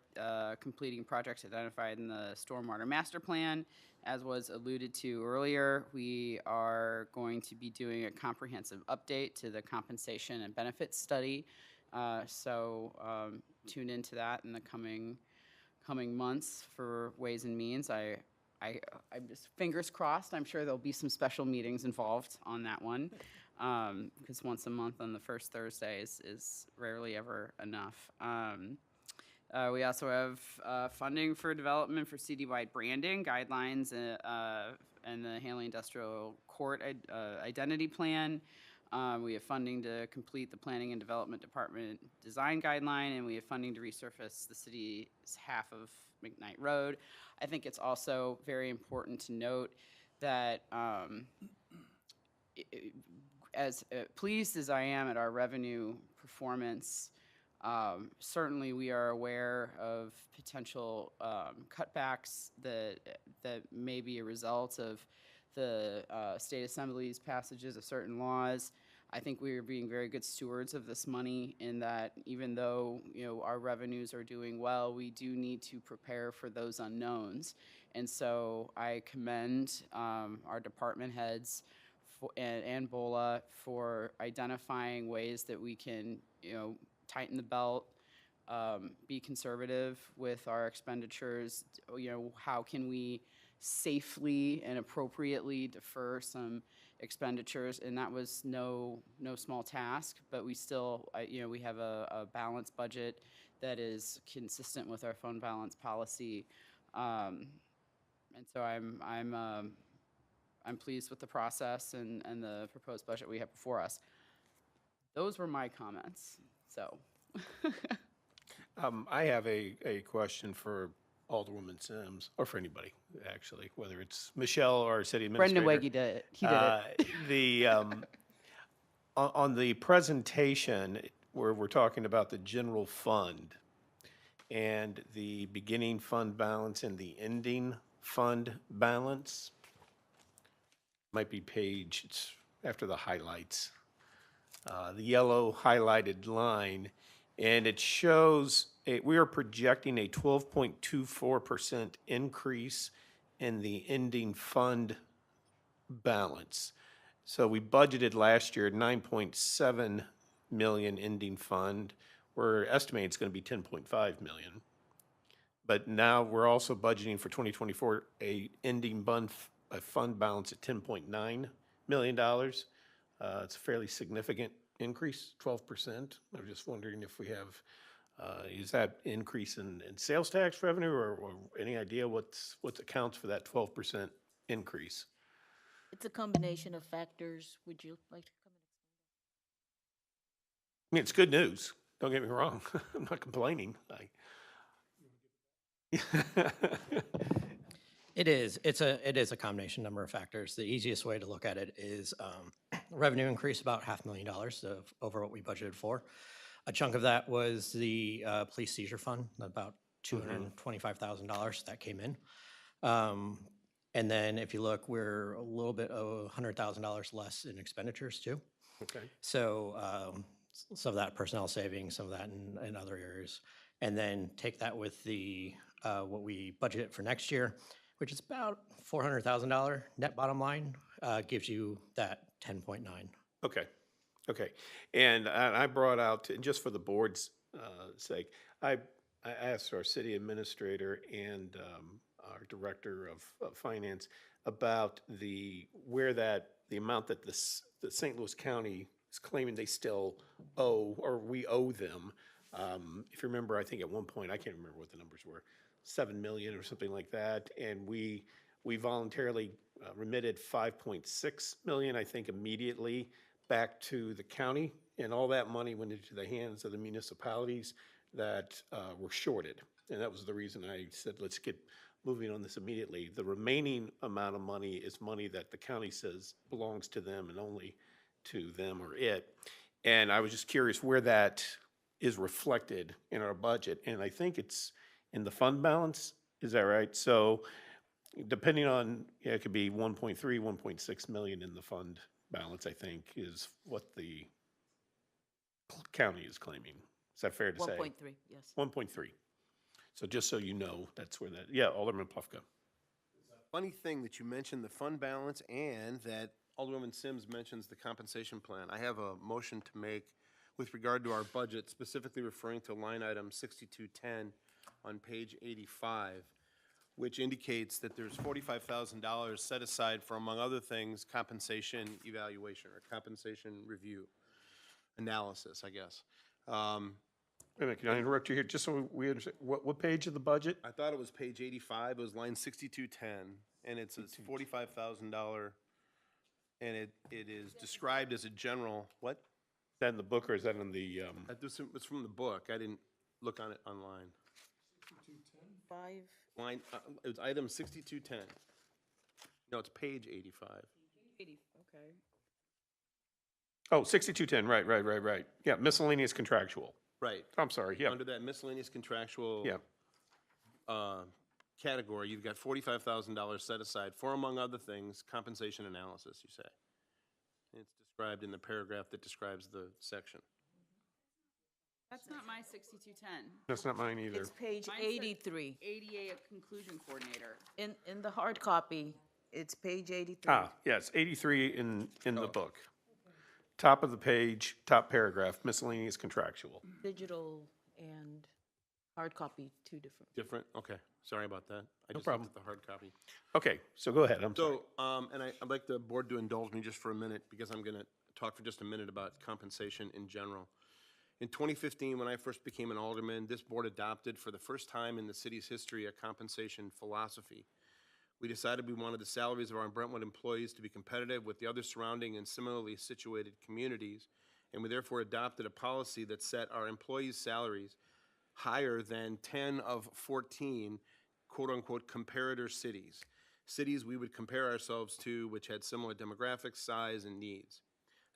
completing projects identified in the Stormwater Master Plan. As was alluded to earlier, we are going to be doing a comprehensive update to the compensation and benefits study. So tune into that in the coming months for Ways and Means. I'm just fingers crossed. I'm sure there'll be some special meetings involved on that one, because once a month on the first Thursday is rarely ever enough. We also have funding for development for citywide branding guidelines and the Hanley Industrial Court identity plan. We have funding to complete the Planning and Development Department design guideline, and we have funding to resurface the city's half of McKnight Road. I think it's also very important to note that as pleased as I am at our revenue performance, certainly we are aware of potential cutbacks that may be a result of the state assembly's passages of certain laws. I think we are being very good stewards of this money in that even though, you know, our revenues are doing well, we do need to prepare for those unknowns. And so I commend our department heads and BOLA for identifying ways that we can, you know, tighten the belt, be conservative with our expenditures. You know, how can we safely and appropriately defer some expenditures? And that was no small task, but we still, you know, we have a balanced budget that is consistent with our fund balance policy. And so I'm pleased with the process and the proposed budget we have before us. Those were my comments, so. I have a question for Alderwoman Sims, or for anybody, actually, whether it's Michelle or our city administrator. Brendan Weggie did it. He did it. On the presentation where we're talking about the general fund and the beginning fund balance and the ending fund balance, might be page, it's after the highlights, the yellow highlighted line, and it shows we are projecting a 12.24% increase in the ending fund balance. So we budgeted last year 9.7 million ending fund. We're estimating it's going to be 10.5 million. But now we're also budgeting for 2024 a ending fund balance at $10.9 million. It's a fairly significant increase, 12%. I'm just wondering if we have, is that increase in sales tax revenue or any idea what accounts for that 12% increase? It's a combination of factors. Would you like to come I mean, it's good news. Don't get me wrong. I'm not complaining. It is a combination number of factors. The easiest way to look at it is revenue increase about $500,000 over what we budgeted for. A chunk of that was the police seizure fund, about $225,000 that came in. And then if you look, we're a little bit of $100,000 less in expenditures too. Okay. So some of that personnel savings, some of that in other areas. And then take that with the what we budgeted for next year, which is about $400,000 net bottom line, gives you that 10.9. Okay, okay. And I brought out, just for the board's sake, I asked our city administrator and our Director of Finance, about the amount that the St. Louis County is claiming they still owe, or we owe them. If you remember, I think at one point, I can't remember what the numbers were, 7 million or something like that, and we voluntarily remitted 5.6 million, I think, immediately back to the county, and all that money went into the hands of the municipalities that were shorted. And that was the reason I said, let's get moving on this immediately. The remaining amount of money is money that the county says belongs to them and only to them or it. And I was just curious where that is reflected in our budget. And I think it's in the fund balance. Is that right? So depending on, yeah, it could be 1.3, 1.6 million in the fund balance, I think, is what the county is claiming. Is that fair to say? 1.3, yes. 1.3. So just so you know, that's where that, yeah, Alderman Plufka. Funny thing that you mentioned the fund balance and that Alderwoman Sims mentions the compensation plan. I have a motion to make with regard to our budget, specifically referring to line item 6210 on page 85, which indicates that there's $45,000 set aside for, among other things, compensation evaluation or compensation review analysis, I guess. Wait a minute, can I interrupt you here, just so we understand, what page of the budget? I thought it was page 85, it was line 6210, and it's a $45,000, and it is described as a general, what? Is that in the book or is that in the, It's from the book, I didn't look on it online. 5. Line, it was item 6210. No, it's page 85. 80, okay. oh, 6210, right. Yeah, miscellaneous contractual. Right. I'm sorry, yeah. Under that miscellaneous contractual Yeah. Category, you've got $45,000 set aside for, among other things, compensation analysis, you say. It's described in the paragraph that describes the section. That's not my 6210. That's not mine either. It's page Mine says 83. ADA conclusion coordinator. In the hard copy, it's page 83. Ah, yes, 83 in the book. Top of the page, top paragraph, miscellaneous contractual. Digital and hard copy, two different. Different? Okay, sorry about that. I No just problem. looked at the hard copy. Okay, so go ahead, I'm sorry. So, and I'd like the board to indulge me just for a minute, because I'm gonna talk for just a minute about compensation in general. In 2015, when I first became an alderman, this board adopted for the first time in the city's history a compensation philosophy. We decided we wanted the salaries of our Brentwood employees to be competitive with the other surrounding and similarly situated communities, and we therefore adopted a policy that set our employees' salaries higher than 10 of 14 quote-unquote comparator cities, cities we would compare ourselves to which had similar demographics, size, and needs.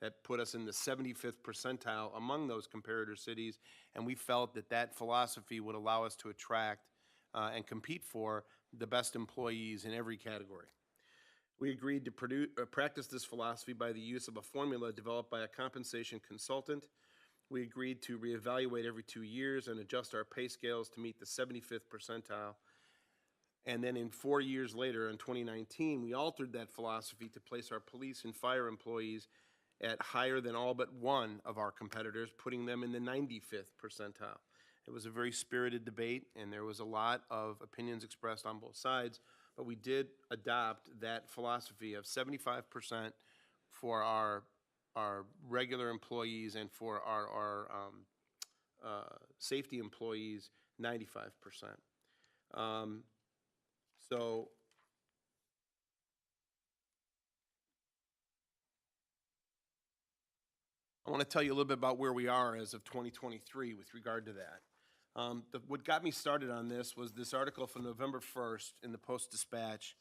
That put us in the 75th percentile among those comparator cities, and we felt that that philosophy would allow us to attract and compete for the best employees in every category. We agreed to practice this philosophy by the use of a formula developed by a compensation consultant. We agreed to reevaluate every 2 years and adjust our pay scales to meet the 75th percentile. And then 4 years later, in 2019, we altered that philosophy to place our police and fire employees at higher than all but one of our competitors, putting them in the 95th percentile. It was a very spirited debate, and there was a lot of opinions expressed on both sides, but we did adopt that philosophy of 75% for our regular employees, and for our safety employees, 95%. So I want to tell you a little bit about where we are as of 2023 with regard to that. What got me started on this was this article from November 1st in the Post-Dispatch,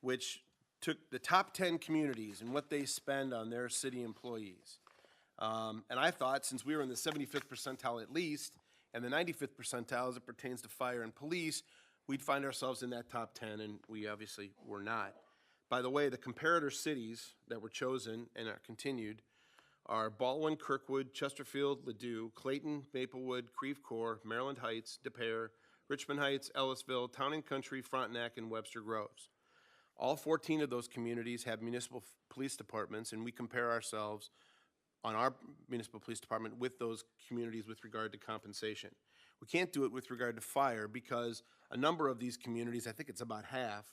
which took the top 10 communities and what they spend on their city employees. And I thought, since we were in the 75th percentile at least, and the 95th percentile as it pertains to fire and police, we'd find ourselves in that top 10, and we obviously were not. By the way, the comparator cities that were chosen and are continued are Baldwin, Kirkwood, Chesterfield, Ladue, Clayton, Maplewood, Creve Coeur, Maryland Heights, De Pere, Richmond Heights, Ellisville, Town and Country, Frontenac, and Webster Groves. All 14 of those communities have municipal police departments, and we compare ourselves on our municipal police department with those communities with regard to compensation. We can't do it with regard to fire because a number of these communities, I think it's about half,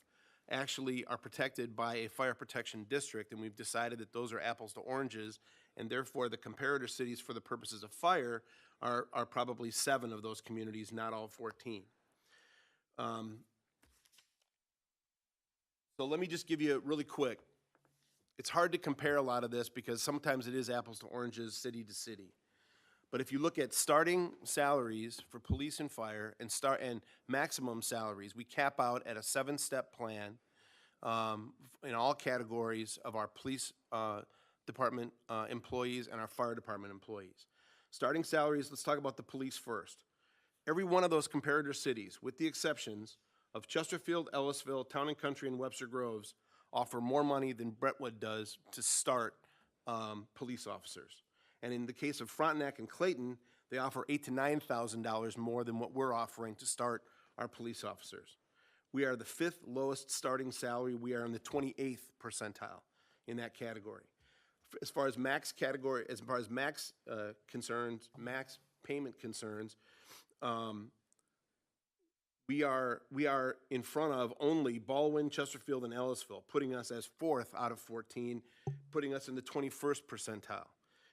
actually are protected by a fire protection district, and we've decided that those are apples to oranges, and therefore the comparator cities for the purposes of fire are probably 7 of those communities, not all 14. So let me just give you really quick. It's hard to compare a lot of this because sometimes it is apples to oranges, city to city. But if you look at starting salaries for police and fire and maximum salaries, we cap out at a 7-step plan in all categories of our police department employees and our fire department employees. Starting salaries, let's talk about the police first. Every one of those comparator cities, with the exceptions of Chesterfield, Ellisville, Town and Country, and Webster Groves, offer more money than Brentwood does to start police officers. And in the case of Frontenac and Clayton, they offer $8,000 to $9,000 more than what we're offering to start our police officers. We are the 5th lowest starting salary. We are in the 28th percentile in that category. As far as max category, as far as max concerns, max payment concerns, we are in front of only Baldwin, Chesterfield, and Ellisville, putting us as 4th out of 14, putting us in the 21st percentile.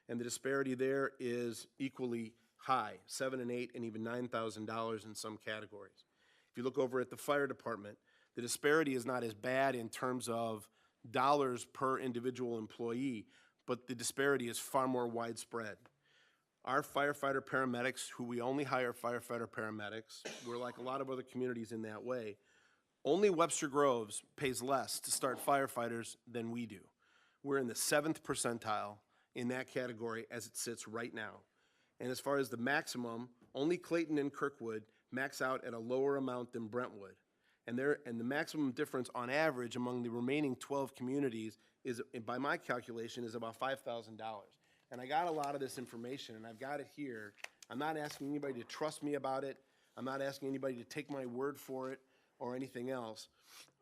And the disparity there is equally high, $7,000 and $8,000 and even $9,000 in some categories. If you look over at the fire department, the disparity is not as bad in terms of dollars per individual employee, but the disparity is far more widespread. Our firefighter paramedics, who we only hire firefighter paramedics, we're like a lot of other communities in that way. Only Webster Groves pays less to start firefighters than we do. We're in the 7th percentile in that category as it sits right now. And as far as the maximum, only Clayton and Kirkwood max out at a lower amount than Brentwood. And the maximum difference on average among the remaining 12 communities is, by my calculation, is about $5,000. And I got a lot of this information, and I've got it here. I'm not asking anybody to trust me about it. I'm not asking anybody to take my word for it or anything else.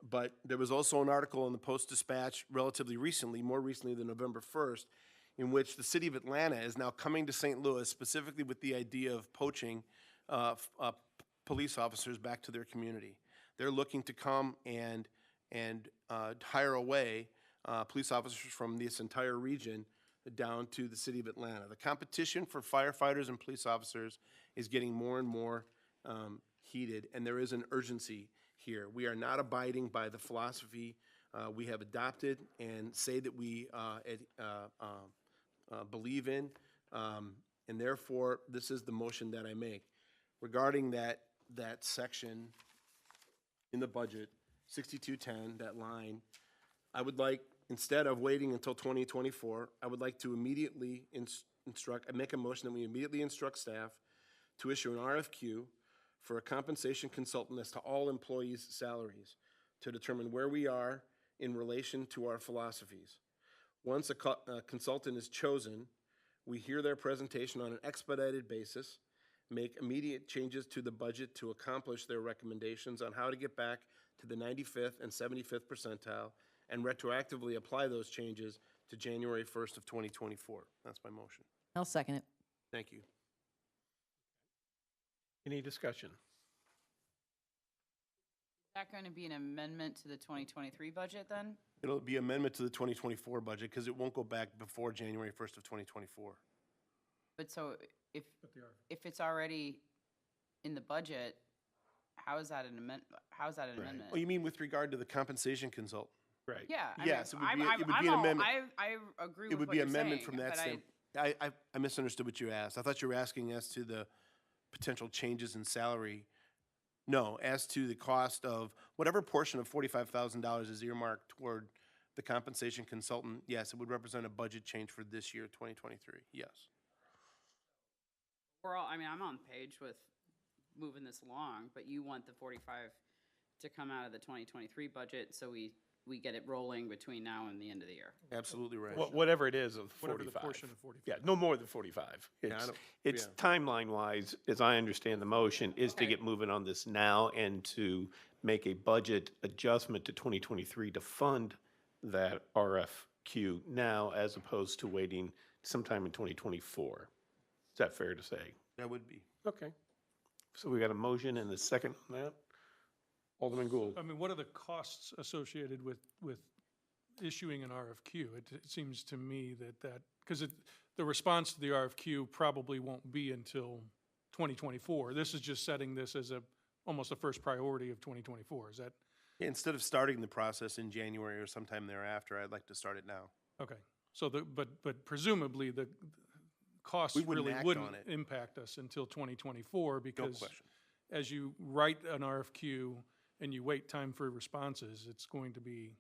But there was also an article in the Post-Dispatch relatively recently, more recently than November 1st, in which the city of Atlanta is now coming to St. Louis specifically with the idea of poaching police officers back to their community. They're looking to come and hire away police officers from this entire region down to the city of Atlanta. The competition for firefighters and police officers is getting more and more heated, and there is an urgency here. We are not abiding by the philosophy we have adopted and say that we believe in, and therefore this is the motion that I make. Regarding that section in the budget, 6210, that line, I would like, instead of waiting until 2024, I would like to immediately make a motion that we immediately instruct staff to issue an RFQ for a compensation consultant as to all employees' salaries to determine where we are in relation to our philosophies. Once a consultant is chosen, we hear their presentation on an expedited basis, make immediate changes to the budget to accomplish their recommendations on how to get back to the 95th and 75th percentile, and retroactively apply those changes to January 1st of 2024. That's my motion. I'll second it. Thank you. Any discussion? Is that going to be an amendment to the 2023 budget then? It'll be amendment to the 2024 budget because it won't go back before January 1st of 2024. But so if it's already in the budget, how is that an amendment? How is that an amendment? Oh, you mean with regard to the compensation consultant? Right. Yeah. Yes, it would be an amendment. I agree with It would what be you're amendment saying, from that but standpoint. I misunderstood what you asked. I thought you were asking as to the potential changes in salary. No, as to the cost of whatever portion of $45,000 is earmarked toward the compensation consultant, yes, it would represent a budget change for this year, 2023, yes. I'm on page with moving this along, but you want the 45 to come out of the 2023 budget so we get it rolling between now and the end of the year. Absolutely right. Whatever it is of 45. Whatever the portion of 45. Yeah, no more than 45. It's timeline-wise, as I understand the motion, is to get moving on this now and to make a budget adjustment to 2023 to fund that RFQ now as opposed to waiting sometime in 2024. Is that fair to say? That would be. Okay. So we got a motion and a second on that. Alderman Gould. I mean, what are the costs associated with issuing an RFQ? It seems to me because the response to the RFQ probably won't be until 2024. This is just setting this as almost a first priority of 2024. Is that, Yeah, instead of starting the process in January or sometime thereafter, I'd like to start it now. okay? So but presumably the costs We wouldn't really act wouldn't on it. impact us until 2024 because question. as you write an RFQ and you wait time for responses, it's going to be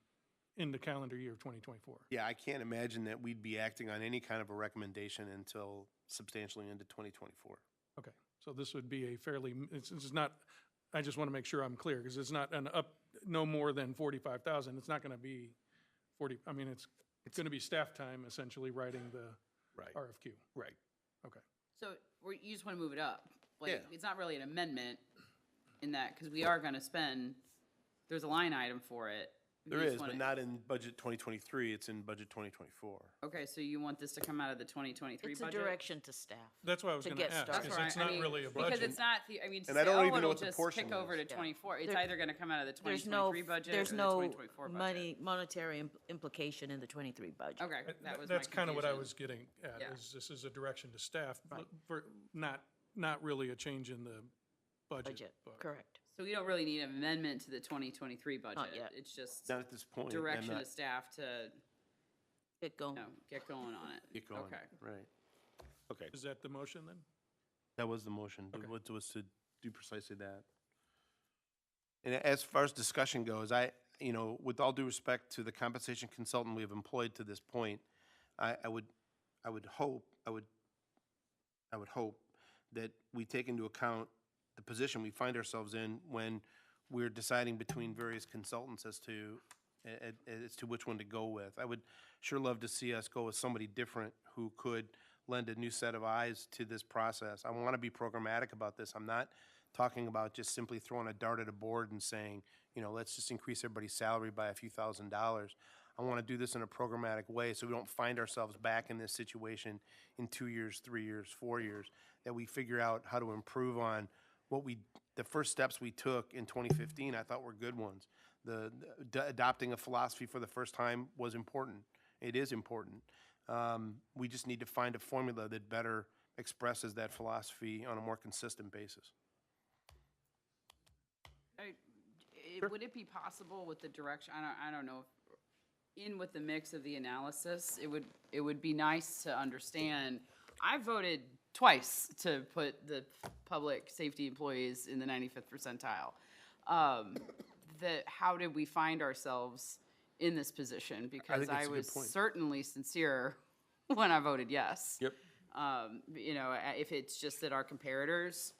in the calendar year of 2024. Yeah, I can't imagine that we'd be acting on any kind of a recommendation until substantially into 2024. Okay, so this would be a fairly, it's not, I just want to make sure I'm clear, because it's not no more than 45,000. It's not going to be 40, I mean, it's going to be staff time essentially writing the RFQ. Right. Okay. So you just want to move it up. Like, Yeah. it's not really an amendment in that, because we are going to spend, there's a line item for it. We There just is, wanna- but not in budget 2023, it's in budget 2024. Okay, so you want this to come out of the 2023 It's a budget? direction to staff. That's what I was to going to get ask, started. because That's it's right. I not mean, really a Because budget. it's not, I mean, to And I say, don't oh, even know it'll what the just portion kick over to is. 24. It's There- either going to come out of the There's no, 2023 budget or there's the no 2024 budget. monetary implication in the 23 budget. Okay, that was my That's kind of what I confusion. was getting at, Yeah. is this is a direction to staff, Right. for not really a change in the budget. Budget, but- correct. So we don't really need an amendment to the 2023 budget. Not yet. It's just Not at this point. and direction not- to staff to, Get going. get going on it. Get going. Okay. Right. Okay, Is that the motion then? that was the motion, Okay. was to do precisely that. And as far as discussion goes, with all due respect to the compensation consultant we have employed to this point, I would hope that we take into account the position we find ourselves in when we're deciding between various consultants as to which one to go with. I would sure love to see us go with somebody different who could lend a new set of eyes to this process. I want to be programmatic about this. I'm not talking about just simply throwing a dart at a board and saying, let's just increase everybody's salary by a few $1,000s. I want to do this in a programmatic way so we don't find ourselves back in this situation in 2 years, 3 years, 4 years, that we figure out how to improve on the first steps we took in 2015, I thought were good ones. Adopting a philosophy for the first time was important. It is important. We just need to find a formula that better expresses that philosophy on a more consistent basis. Would it be possible with the direction, I don't know, in with the mix of the analysis, it would be nice to understand, I voted twice to put the public safety employees in the 95th percentile. How did we find ourselves in this position? Because that's I a good was point. certainly sincere when I voted yes. Yep. If it's just that our comparators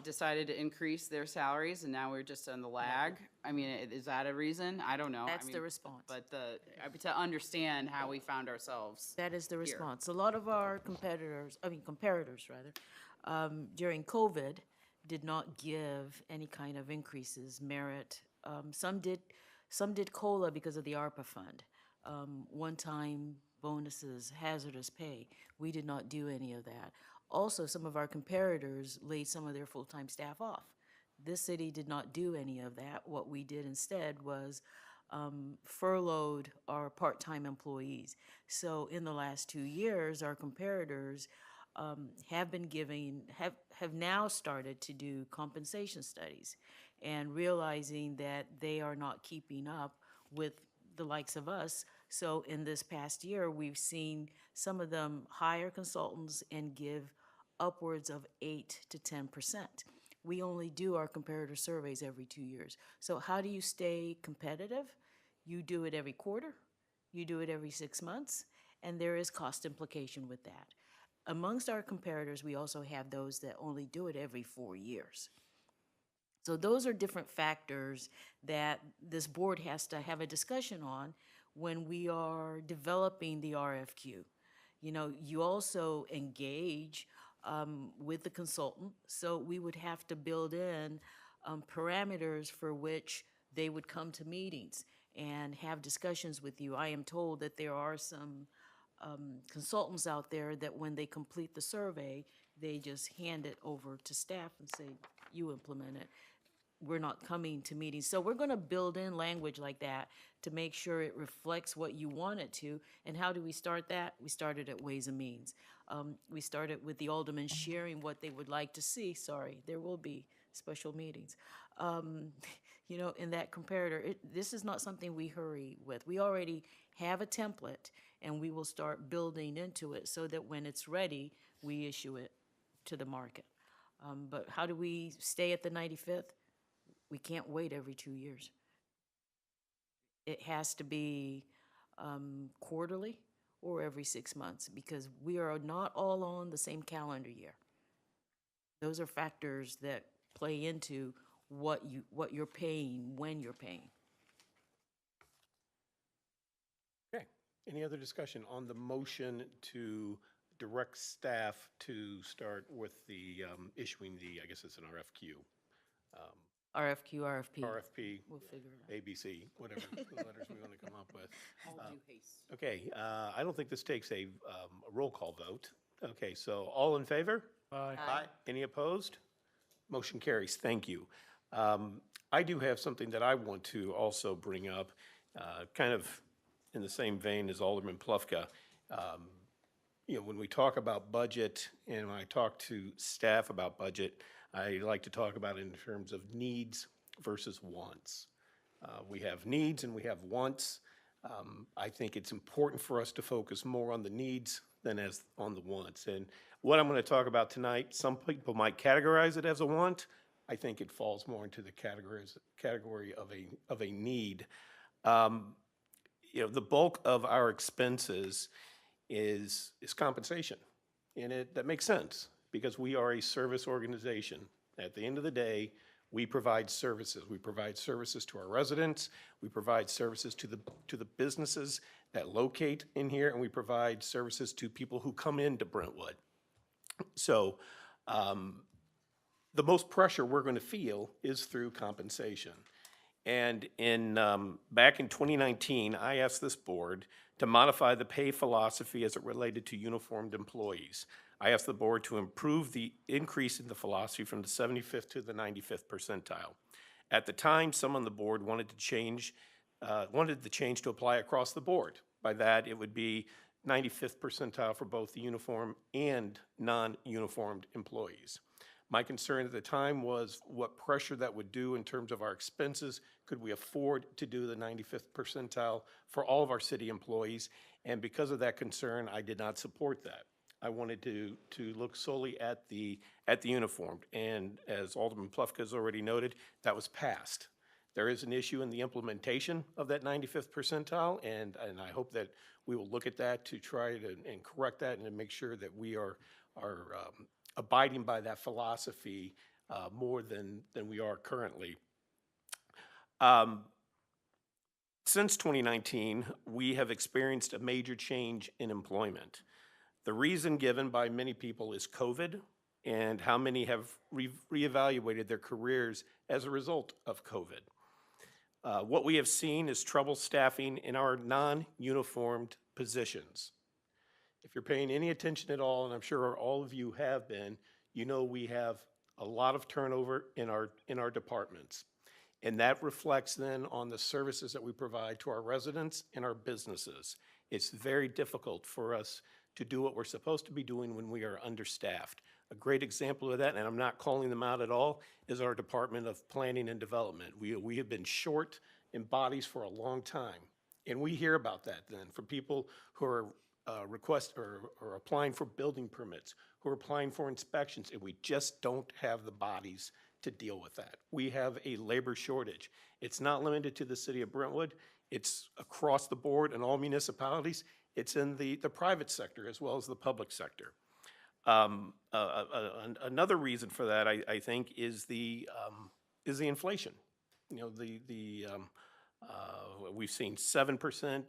decided to increase their salaries and now we're just on the lag, I mean, is that a reason? I don't know. That's the response. But to understand how we found ourselves. That is the here. response. A lot of our comparators rather, during COVID, did not give any kind of increases, merit. Some did COLA because of the ARPA fund, one-time bonuses, hazardous pay. We did not do any of that. Also, some of our comparators laid some of their full-time staff off. This city did not do any of that. What we did instead was furloughed our part-time employees. So in the last 2 years, our comparators have now started to do compensation studies and realizing that they are not keeping up with the likes of us. So in this past year, we've seen some of them hire consultants and give upwards of 8 to 10%. We only do our comparator surveys every 2 years. So how do you stay competitive? You do it every quarter, you do it every 6 months, and there is cost implication with that. Amongst our comparators, we also have those that only do it every 4 years. So those are different factors that this board has to have a discussion on when we are developing the RFQ. You also engage with the consultant, so we would have to build in parameters for which they would come to meetings and have discussions with you. I am told that there are some consultants out there that when they complete the survey, they just hand it over to staff and say, you implement it. We're not coming to meetings. So we're going to build in language like that to make sure it reflects what you want it to. And how do we start that? We started at Ways and Means. We started with the aldermen sharing what they would like to see. Sorry, there will be special meetings. You know, in that comparator, this is not something we hurry with. We already have a template, and we will start building into it so that when it's ready, we issue it to the market. But how do we stay at the 95th? We can't wait every 2 years. It has to be quarterly or every 6 months, because we are not all on the same calendar year. Those are factors that play into what you're paying when you're paying. Okay. Any other discussion on the motion to direct staff to start with the issuing the, I guess it's an RFQ? RFQ, RFP. RFP, We'll figure it out. ABC, whatever letters we want to come up with. All due haste. Okay, I don't think this takes a roll call vote. Okay, so all in favor? Aye. Aye. Any opposed? Motion carries. Thank you. I do have something that I want to also bring up, kind of in the same vein as Alderman Plufka. You know, when we talk about budget and when I talk to staff about budget, I like to talk about it in terms of needs versus wants. We have needs and we have wants. I think it's important for us to focus more on the needs than as on the wants. And what I'm going to talk about tonight, some people might categorize it as a want. I think it falls more into the category of a need. You know, the bulk of our expenses is compensation, and that makes sense because we are a service organization. At the end of the day, we provide services. We provide services to our residents. We provide services to the businesses that locate in here, and we provide services to people who come into Brentwood. So the most pressure we're going to feel is through compensation. And back in 2019, I asked this board to modify the pay philosophy as it related to uniformed employees. I asked the board to improve the increase in the philosophy from the 75th to the 95th percentile. At the time, some on the board wanted the change to apply across the board. By that, it would be 95th percentile for both the uniform and non-uniformed employees. My concern at the time was what pressure that would do in terms of our expenses. Could we afford to do the 95th percentile for all of our city employees? And because of that concern, I did not support that. I wanted to look solely at the uniformed. And as Alderman Plufka has already noted, that was passed. There is an issue in the implementation of that 95th percentile, and I hope that we will look at that to try to and correct that and to make sure that we are abiding by that philosophy more than we are currently. Since 2019, we have experienced a major change in employment. The reason given by many people is COVID and how many have reevaluated their careers as a result of COVID. What we have seen is trouble staffing in our non-uniformed positions. If you're paying any attention at all, and I'm sure all of you have been, you know we have a lot of turnover in our departments. And that reflects then on the services that we provide to our residents and our businesses. It's very difficult for us to do what we're supposed to be doing when we are understaffed. A great example of that, and I'm not calling them out at all, is our Department of Planning and Development. We have been short in bodies for a long time. And we hear about that then from people who are applying for building permits, who are applying for inspections, and we just don't have the bodies to deal with that. We have a labor shortage. It's not limited to the city of Brentwood. It's across the board in all municipalities. It's in the private sector as well as the public sector. Another reason for that, I think, is the inflation. You know, we've seen 7%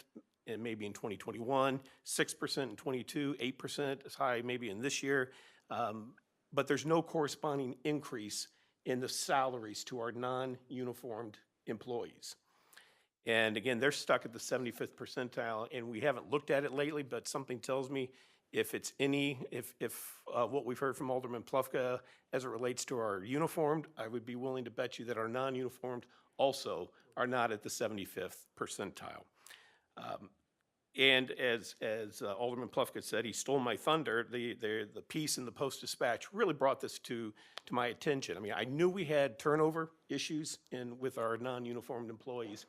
and maybe in 2021, 6% in 22, 8% as high maybe in this year, but there's no corresponding increase in the salaries to our non-uniformed employees. And again, they're stuck at the 75th percentile, and we haven't looked at it lately, but something tells me If it's what we've heard from Alderman Plufka as it relates to our uniformed, I would be willing to bet you that our non-uniformed also are not at the 75th percentile. And as Alderman Plufka said, he stole my thunder. The piece in the Post-Dispatch really brought this to my attention. I mean, I knew we had turnover issues with our non-uniformed employees,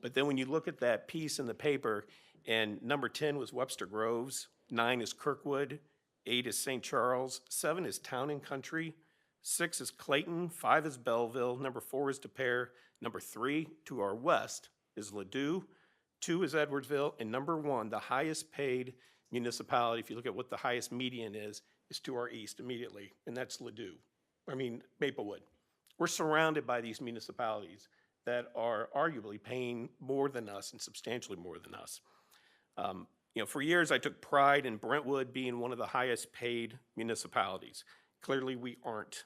but then when you look at that piece in the paper, and number 10 was Webster Groves, 9 is Kirkwood, 8 is St. Charles, 7 is Town and Country, 6 is Clayton, 5 is Belleville, number 4 is DePere, number 3 to our west is Ladue, 2 is Edwardsville, and number 1, the highest paid municipality, if you look at what the highest median is to our east immediately, and that's Maplewood. We're surrounded by these municipalities that are arguably paying more than us and substantially more than us. For years, I took pride in Brentwood being one of the highest paid municipalities. Clearly, we aren't.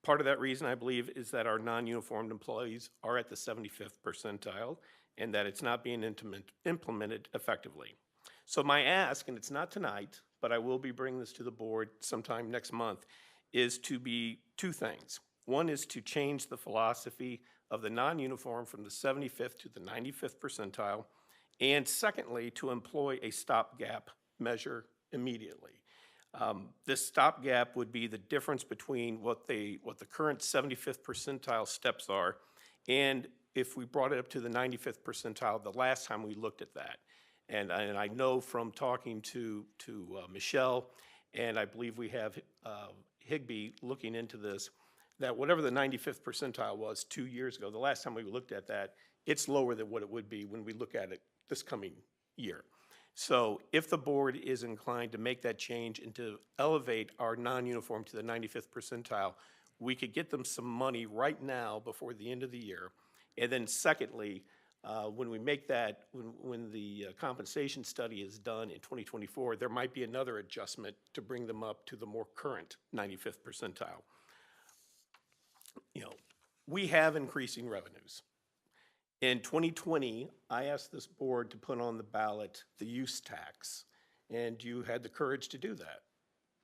Part of that reason, I believe, is that our non-uniformed employees are at the 75th percentile and that it's not being implemented effectively. So my ask, and it's not tonight, but I will be bringing this to the board sometime next month, is to be two things. One is to change the philosophy of the non-uniform from the 75th to the 95th percentile, and secondly, to employ a stopgap measure immediately. This stopgap would be the difference between what the current 75th percentile steps are, and if we brought it up to the 95th percentile the last time we looked at that. And I know from talking to Michelle, and I believe we have Higby looking into this, that whatever the 95th percentile was 2 years ago, the last time we looked at that, it's lower than what it would be when we look at it this coming year. So if the board is inclined to make that change and to elevate our non-uniform to the 95th percentile, we could get them some money right now before the end of the year. And then secondly, when we make that, when the compensation study is done in 2024, there might be another adjustment to bring them up to the more current 95th percentile. We have increasing revenues. In 2020, I asked this board to put on the ballot the use tax, and you had the courage to do that.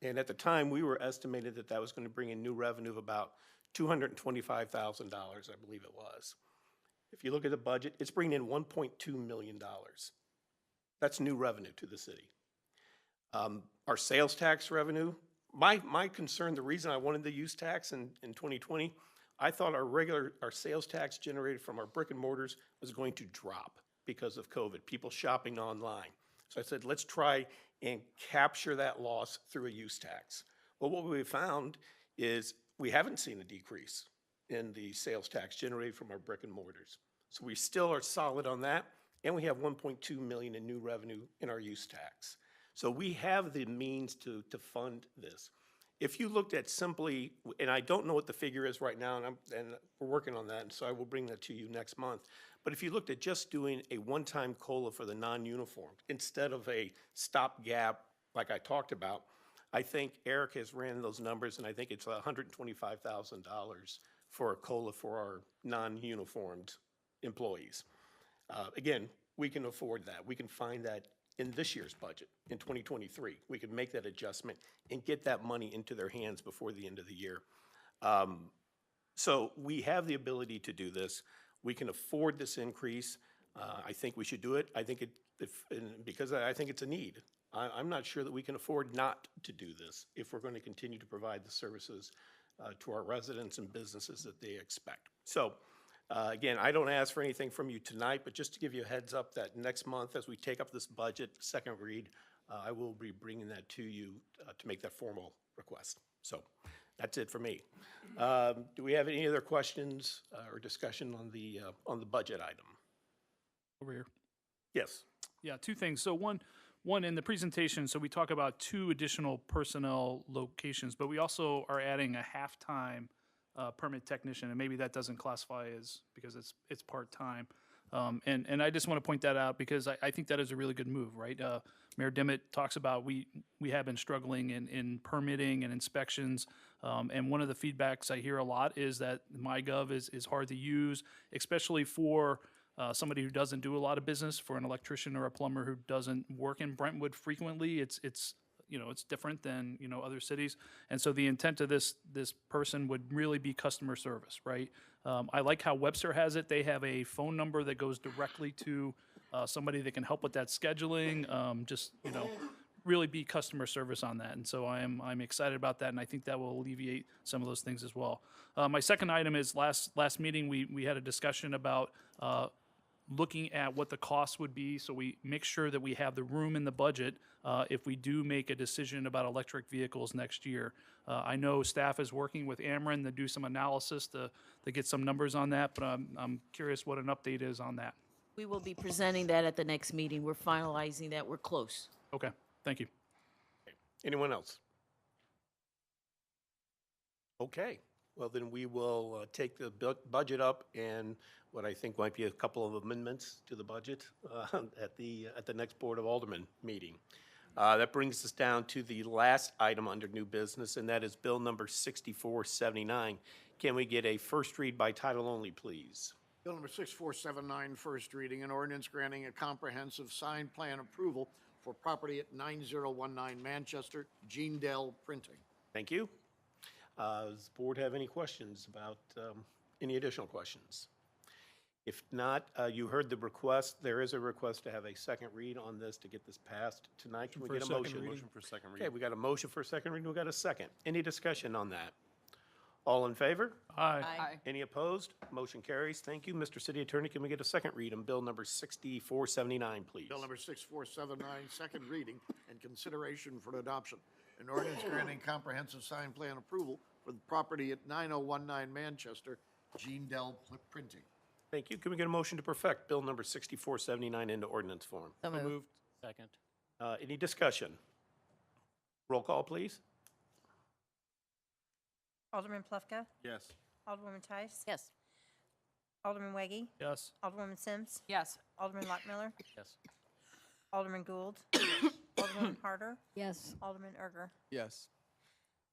And at the time, we were estimated that that was going to bring in new revenue of about $225,000, I believe it was. If you look at the budget, it's bringing in $1.2 million. That's new revenue to the city. Our sales tax revenue, my concern, the reason I wanted the use tax in 2020, I thought our sales tax generated from our brick and mortars was going to drop because of COVID, people shopping online. So I said, let's try and capture that loss through a use tax. Well, what we found is we haven't seen a decrease in the sales tax generated from our brick and mortars. So we still are solid on that, and we have $1.2 million in new revenue in our use tax. So we have the means to fund this. If you looked at simply, and I don't know what the figure is right now, and we're working on that, and so I will bring that to you next month. But if you looked at just doing a one-time COLA for the non-uniformed instead of a stopgap like I talked about, I think Eric has ran those numbers, and I think it's $125,000 for a COLA for our non-uniformed employees. Again, we can afford that. We can find that in this year's budget, in 2023. We can make that adjustment and get that money into their hands before the end of the year. So we have the ability to do this. We can afford this increase. I think we should do it. I think because I think it's a need. I'm not sure that we can afford not to do this if we're going to continue to provide the services to our residents and businesses that they expect. So again, I don't ask for anything from you tonight, but just to give you a heads up that next month as we take up this budget, second read, I will be bringing that to you to make that formal request. So that's it for me. Do we have any other questions or discussion on the budget item? Over here. Yes. Yeah, two things. So one in the presentation, so we talk about 2 additional personnel locations, but we also are adding a half-time permit technician, and maybe that doesn't classify as, because it's part-time. And I just want to point that out because I think that is a really good move, right? Mayor Dimmitt talks about we have been struggling in permitting and inspections, and one of the feedbacks I hear a lot is that MyGov is hard to use, especially for somebody who doesn't do a lot of business, for an electrician or a plumber who doesn't work in Brentwood frequently. It's it's different than, other cities. And so the intent of this person would really be customer service, right? I like how Webster has it. They have a phone number that goes directly to somebody that can help with that scheduling, really be customer service on that. And so I'm excited about that, and I think that will alleviate some of those things as well. My second item is last meeting, we had a discussion about looking at what the cost would be, so we make sure that we have the room in the budget if we do make a decision about electric vehicles next year. I know staff is working with Ameren to do some analysis to get some numbers on that, but I'm curious what an update is on that. We will be presenting that at the next meeting. We're finalizing that. We're close. Okay, thank you. Anyone else? Okay, well then we will take the budget up and what I think might be a couple of amendments to the budget at the next Board of Aldermen meeting. That brings us down to the last item under new business, and that is Bill number 6479. Can we get a first read by title only, please? Bill number 6479, first reading, an ordinance granting a comprehensive sign plan approval for property at 9019 Manchester, Gene Dell Printing. Thank you. Does the board have any questions about, any additional questions? If not, you heard the request. There is a request to have a second read on this to get this passed tonight. Can we get a motion? Motion for second reading. Okay, we got a motion for a second reading. We got a second. Any discussion on that? All in favor? Aye. Any opposed? Motion carries. Thank you. Mr. City Attorney, can we get a second read on Bill number 6479, please? Bill number 6479, second reading and consideration for adoption. An ordinance granting comprehensive sign plan approval for the property at 9019 Manchester, Gene Dell Printing. Thank you. Can we get a motion to perfect Bill number 6479 into ordinance form? So moved. Second. Any discussion? Roll call, please. Alderman Plufka? Yes. Alderwoman Tice? Yes. Alderman Weggie? Yes. Alderwoman Sims? Yes. Alderman Lockmiller? Yes. Alderman Gould? Alderwoman Harder? Yes. Alderman Erger? Yes.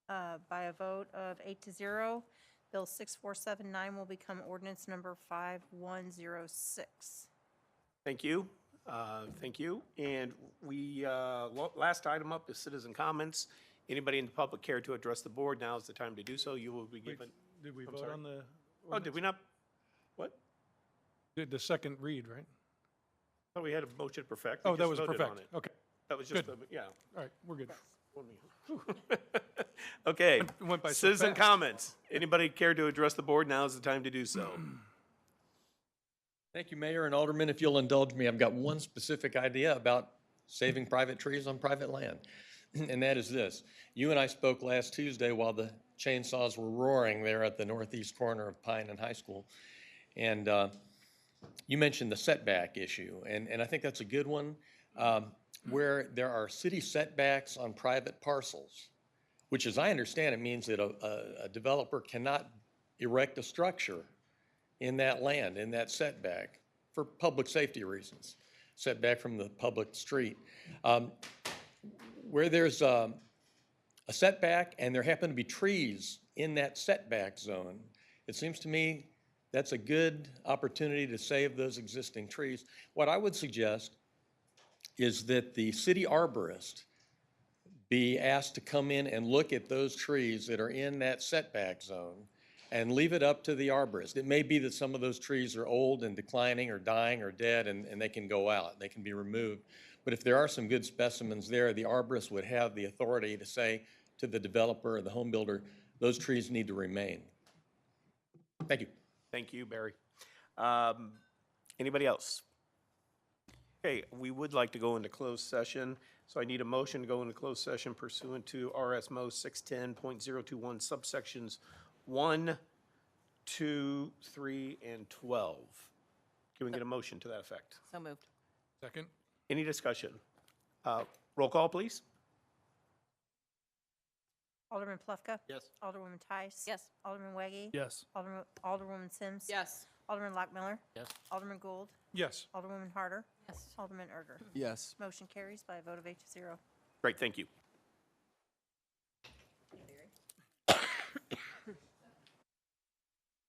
By a vote of 8-0, Bill 6479 will become ordinance number 5106. Thank you. Thank you. And we, last item up is citizen comments. Anybody in the public care to address the board? Now is the time to do so. You will be given. Did we I'm vote sorry. on the? Oh, did we not? What? Did the second read, right? Oh, we had a motion to perfect. We Oh, that just was voted on perfect. it. Okay. That was just, Good. yeah. All right, we're good. Okay. Went by so Citizen fast. comments. Anybody care to address the board? Now is the time to do so. Thank you, Mayor and Aldermen. If you'll indulge me, I've got one specific idea about saving private trees on private land. And that is this. You and I spoke last Tuesday while the chainsaws were roaring there at the northeast corner of Pine and High School. And you mentioned the setback issue, and I think that's a good one. Where there are city setbacks on private parcels, which as I understand it means that a developer cannot erect a structure in that land, in that setback, for public safety reasons, setback from the public street. Where there's a setback and there happen to be trees in that setback zone, it seems to me that's a good opportunity to save those existing trees. What I would suggest is that the city arborist be asked to come in and look at those trees that are in that setback zone and leave it up to the arborist. It may be that some of those trees are old and declining or dying or dead and they can go out, they can be removed. But if there are some good specimens there, the arborist would have the authority to say to the developer or the home builder, those trees need to remain. Thank you. Thank you, Barry. Anybody else? Okay, we would like to go into closed session, so I need a motion to go into closed session pursuant to RSMO 610.021 subsections 1, 2, 3, and 12. Can we get a motion to that effect? So moved. Second? Any discussion? Roll call, please. Alderman Plufka? Yes. Alderwoman Tice? Yes. Alderman Weggie? Yes. Alderwoman Sims? Yes. Alderman Lockmiller? Yes. Alderman Gould? Yes. Alderwoman Harder? Yes. Alderman Erger? Yes. Motion carries by a vote of 8-0. Great, thank you.